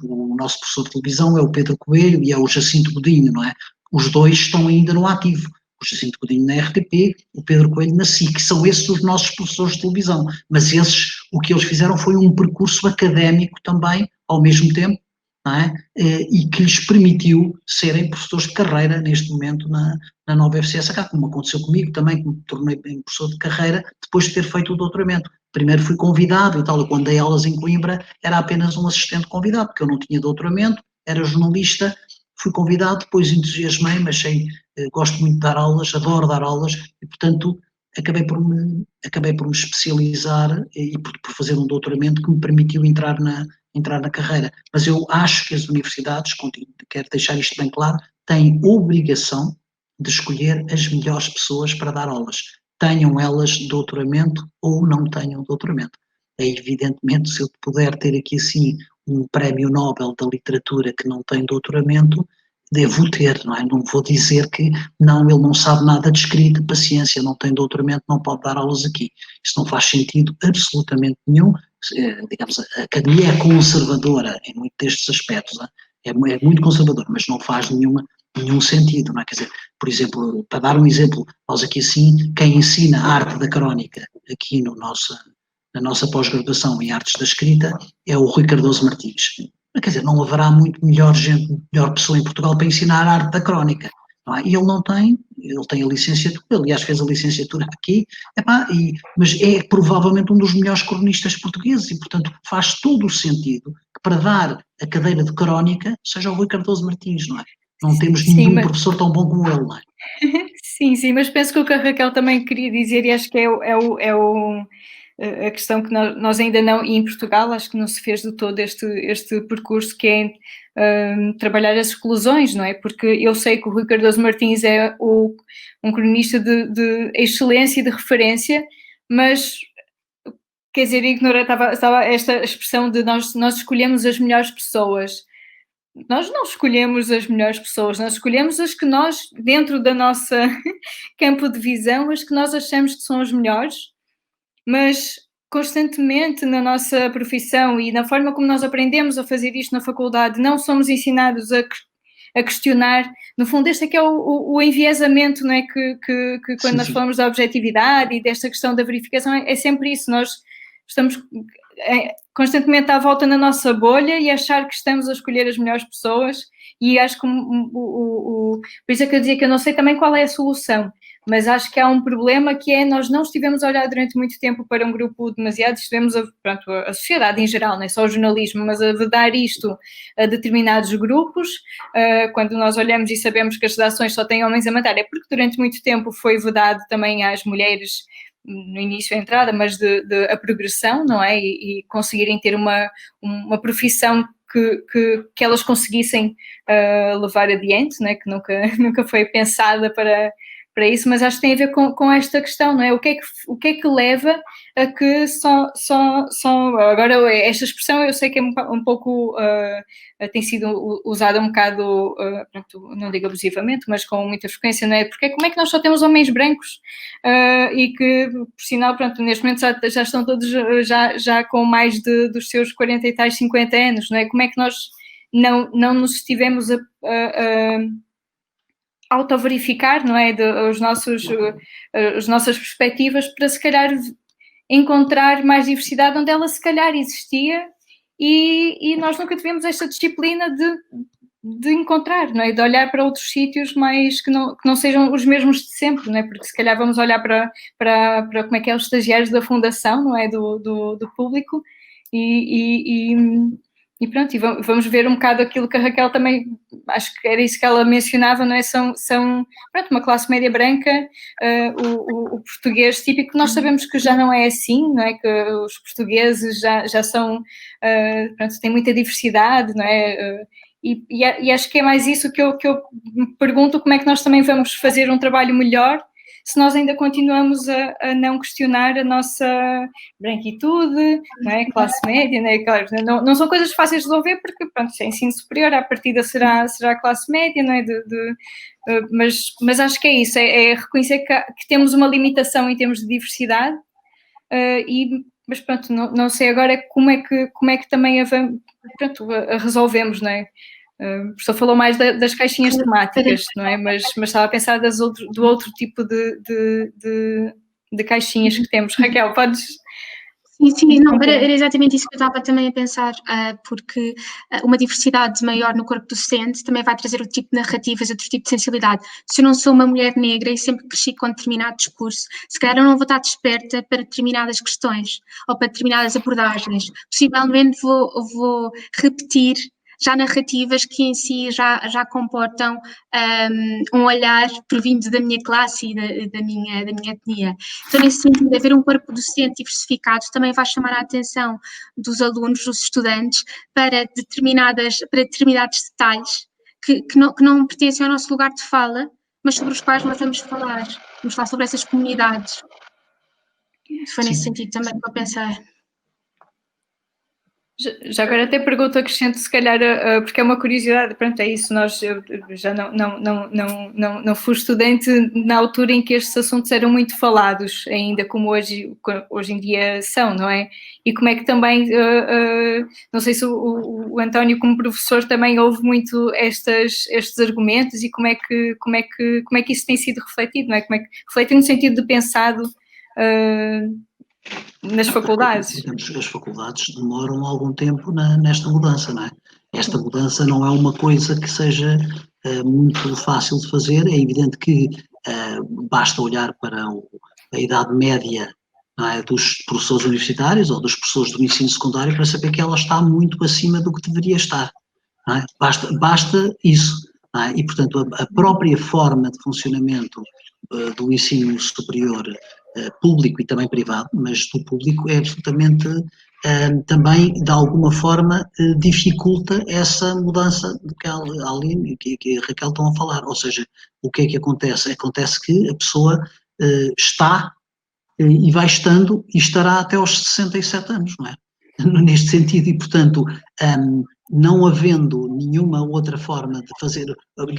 O nosso professor de televisão é o Pedro Coelho e é o Jacinto Godinho, não é? Os dois estão ainda no ativo. O Jacinto Godinho na RTP, o Pedro Coelho na SIC, que são esses os nossos professores de televisão. Mas esses, o que eles fizeram foi um percurso académico também, ao mesmo tempo, não é? E que lhes permitiu serem professores de carreira neste momento na nova FCSH, como aconteceu comigo também, que me tornei professor de carreira depois de ter feito o doutoramento. Primeiro fui convidado e tal, quando dei aulas em Coimbra era apenas um assistente convidado, porque eu não tinha doutoramento, era jornalista, fui convidado, depois entusiasmei-me, gosto muito de dar aulas, adoro dar aulas, e portanto acabei por me especializar e por fazer um doutoramento que me permitiu entrar na carreira. Mas eu acho que as universidades, quero deixar isto bem claro, têm obrigação de escolher as melhores pessoas para dar aulas, tenham elas doutoramento ou não tenham doutoramento. É evidentemente, se eu puder ter aqui assim um prémio Nobel da literatura que não tem doutoramento, devo ter, não é? Não vou dizer que não, ele não sabe nada de escrita, paciência, não tem doutoramento, não pode dar aulas aqui. Isso não faz sentido absolutamente nenhum. Digamos, a academia é conservadora em muitos destes aspectos, é muito conservadora, mas não faz nenhum sentido, não é? Quer dizer, por exemplo, para dar um exemplo, nós aqui assim, quem ensina a arte da crónica aqui na nossa pós-graduação em artes da escrita é o Rui Cardoso Martins. Quer dizer, não haverá muito melhor pessoa em Portugal para ensinar a arte da crónica, não é? E ele não tem, ele tem a licenciatura, aliás fez a licenciatura aqui, mas é provavelmente um dos melhores cronistas portugueses e, portanto, faz todo o sentido que para dar a cadeira de crónica seja o Rui Cardoso Martins, não é? Não temos nenhum professor tão bom como ele, não é? Sim, mas penso que o que a Raquel também queria dizer, e acho que a questão que nós ainda não, e em Portugal acho que não se fez de todo este percurso, que é trabalhar as exclusões, não é? Porque eu sei que o Rui Cardoso Martins é um cronista de excelência e de referência, mas, quer dizer, estava esta expressão de nós escolhemos as melhores pessoas. Nós não escolhemos as melhores pessoas, nós escolhemos as que nós, dentro da nossa campo de visão, as que nós achamos que são as melhores, mas constantemente na nossa profissão e na forma como nós aprendemos a fazer isto na faculdade, não somos ensinados a questionar. No fundo, este é que é o enviesamento, não é? Que quando nós falamos da objetividade e desta questão da verificação, é sempre isso. Nós estamos constantemente à volta na nossa bolha e achar que estamos a escolher as melhores pessoas, e acho que por isso é que eu dizia que eu não sei também qual é a solução, mas acho que há um problema que é nós não estivemos a olhar durante muito tempo para um grupo demasiado, estivemos a sociedade em geral, não é só o jornalismo, mas a vedar isto a determinados grupos. Quando nós olhamos e sabemos que as redações só têm homens a matar, é porque durante muito tempo foi vedado também às mulheres no início da entrada, mas de a progressão, não é? E conseguirem ter uma profissão que elas conseguissem levar adiante, não é? Que nunca foi pensada para isso, mas acho que tem a ver com esta questão, não é? O que é que leva a que agora esta expressão eu sei que é um pouco tem sido usada um bocado, não digo abusivamente, mas com muita frequência, não é? Porque como é que nós só temos homens brancos e que, por sinal, neste momento já estão todos já com mais dos seus 40 e tais 50 anos, não é? Como é que nós não nos estivemos a autoverificar, não é, as nossas perspectivas para se calhar encontrar mais diversidade onde ela se calhar existia, e nós nunca tivemos esta disciplina de encontrar, não é, de olhar para outros sítios mais que não sejam os mesmos de sempre, não é, porque se calhar vamos olhar para como é que é os estagiários da fundação, não é, do público, e pronto, e vamos ver um bocado aquilo que a Raquel também, acho que era isso que ela mencionava, não é? São uma classe média branca, o português típico, nós sabemos que já não é assim, não é? Que os portugueses já são, têm muita diversidade, não é? E acho que é mais isso que eu me pergunto, como é que nós também vamos fazer um trabalho melhor se nós ainda continuamos a não questionar a nossa branquitude, não é? Classe média, não é? Claro, não são coisas fáceis de resolver, porque, se é ensino superior, à partida será a classe média, não é? Mas acho que é isso, é reconhecer que temos uma limitação em termos de diversidade, mas não sei agora como é que também a resolvemos, não é? O professor falou mais das caixinhas temáticas, não é? Mas estava a pensar do outro tipo de caixinhas que temos. Raquel, podes... Sim, não, era exatamente isso que eu estava também a pensar, porque uma diversidade maior no corpo docente também vai trazer outro tipo de narrativas, outro tipo de sensibilidade. Se eu não sou uma mulher negra e sempre cresci com determinado discurso, se calhar eu não vou estar desperta para determinadas questões ou para determinadas abordagens. Possivelmente vou repetir já narrativas que em si já comportam um olhar provindo da minha classe e da minha etnia. Então, nesse sentido, haver um corpo docente diversificado também vai chamar a atenção dos alunos, dos estudantes, para determinados detalhes que não pertencem ao nosso lugar de fala, mas sobre os quais nós vamos falar sobre essas comunidades. Foi nesse sentido também que eu pensei. Já agora até pergunto, acrescento se calhar, porque é uma curiosidade, é isso, eu já não fui estudante na altura em que estes assuntos eram muito falados, ainda como hoje em dia são, não é? E como é que também, não sei se o António como professor também ouve muito estes argumentos, e como é que isso tem sido refletido, não é? Como é que refletido no sentido de pensado nas faculdades? As faculdades demoram algum tempo nesta mudança, não é? Esta mudança não é uma coisa que seja muito fácil de fazer. É evidente que basta olhar para a idade média, não é, dos professores universitários ou dos professores do ensino secundário para saber que ela está muito acima do que deveria estar. Não é? Basta isso. Não é? E, portanto, a própria forma de funcionamento do ensino superior público e também privado, mas do público é absolutamente também, de alguma forma, dificulta essa mudança de que a Aline e a Raquel estão a falar. Ou seja, o que é que acontece? Acontece que a pessoa está e vai estando e estará até aos 67 anos, não é? Neste sentido, e portanto, não havendo nenhuma outra forma de fazer,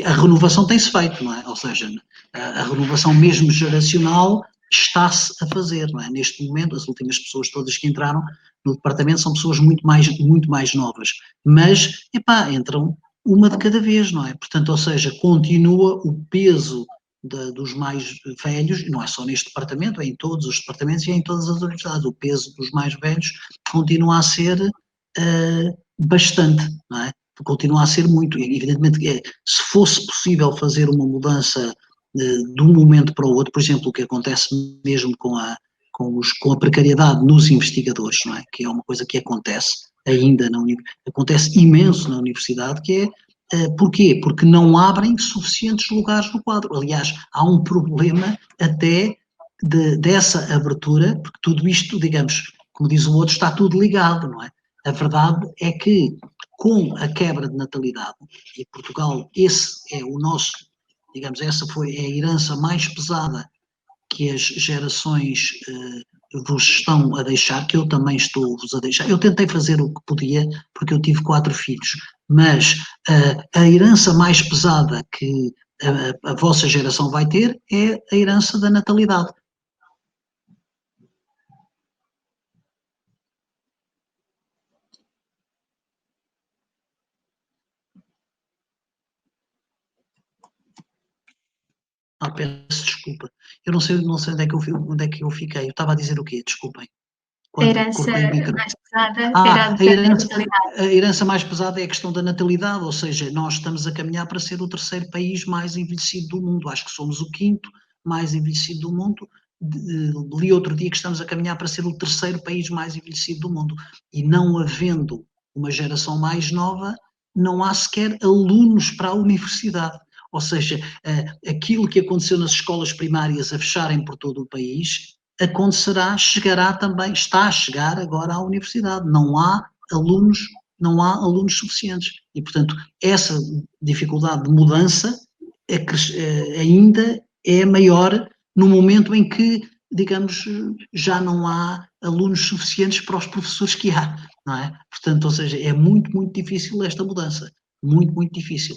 a renovação tem-se feito, não é? Ou seja, a renovação mesmo geracional está-se a fazer, não é? Neste momento, as últimas pessoas todas que entraram no departamento são pessoas muito mais novas, mas, entram uma de cada vez, não é? Portanto, ou seja, continua o peso dos mais velhos, não é só neste departamento, é em todos os departamentos e é em todas as universidades, o peso dos mais velhos continua a ser bastante, não é? Continua a ser muito, evidentemente, se fosse possível fazer uma mudança de um momento para o outro, por exemplo, o que acontece mesmo com a precariedade nos investigadores, não é? Que é uma coisa que acontece ainda, acontece imenso na universidade, que é, porquê? Porque não abrem suficientes lugares no quadro. Aliás, há um problema até dessa abertura, porque tudo isto, digamos, como diz o outro, está tudo ligado, não é? A verdade é que, com a quebra de natalidade, e Portugal, esse é o nosso, digamos, essa foi a herança mais pesada que as gerações vos estão a deixar, que eu também estou-vos a deixar. Eu tentei fazer o que podia, porque eu tive 4 filhos, mas a herança mais pesada que a vossa geração vai ter é a herança da natalidade. Peço desculpa. Eu não sei onde é que eu fiquei. Eu estava a dizer o quê? Desculpem. A herança mais pesada era a natalidade. A herança mais pesada é a questão da natalidade, ou seja, nós estamos a caminhar para ser o 3º país mais envelhecido do mundo. Acho que somos o 5º mais envelhecido do mundo. Li outro dia que estamos a caminhar para ser o 3º país mais envelhecido do mundo. E não havendo uma geração mais nova, não há sequer alunos para a universidade. Ou seja, aquilo que aconteceu nas escolas primárias a fecharem por todo o país, acontecerá, chegará também, está a chegar agora à universidade. Não há alunos suficientes. E, portanto, essa dificuldade de mudança ainda é maior no momento em que, digamos, já não há alunos suficientes para os professores que há, não é? Portanto, ou seja, é muito, muito difícil esta mudança. Muito, muito difícil.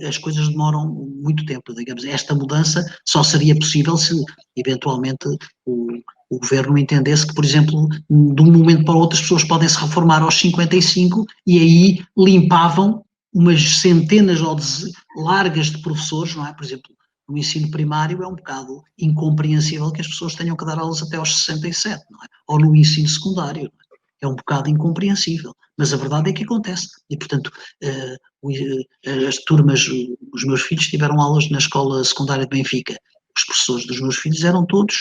As coisas demoram muito tempo, digamos. Esta mudança só seria possível se, eventualmente, o governo entendesse que, por exemplo, de um momento para o outro as pessoas podem se reformar aos 55 e aí limpavam umas centenas ou largas de professores, não é? Por exemplo, no ensino primário é um bocado incompreensível que as pessoas tenham que dar aulas até aos 67, não é? Ou no ensino secundário. É um bocado incompreensível, mas a verdade é que acontece. E, portanto, as turmas, os meus filhos tiveram aulas na escola secundária de Benfica. Os professores dos meus filhos eram todos,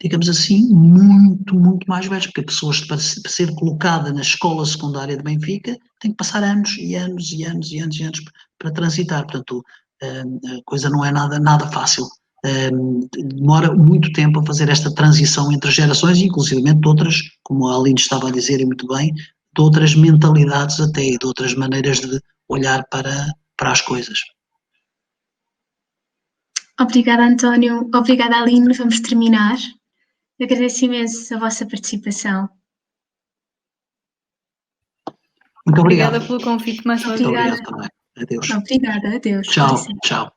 digamos assim, muito, muito mais velhos, porque pessoas para ser colocada na escola secundária de Benfica tem que passar anos e anos e anos e anos e anos para transitar. Portanto, a coisa não é nada fácil. Demora muito tempo a fazer esta transição entre gerações, inclusive de outras, como a Aline estava a dizer e muito bem, de outras mentalidades até e de outras maneiras de olhar para as coisas. Obrigada, António. Obrigada, Aline. Vamos terminar. Agradeço imenso a vossa participação. Muito obrigado. Obrigada pelo convite mais uma vez. Muito obrigado também. Adeus. Obrigada, adeus. Tchau, tchau.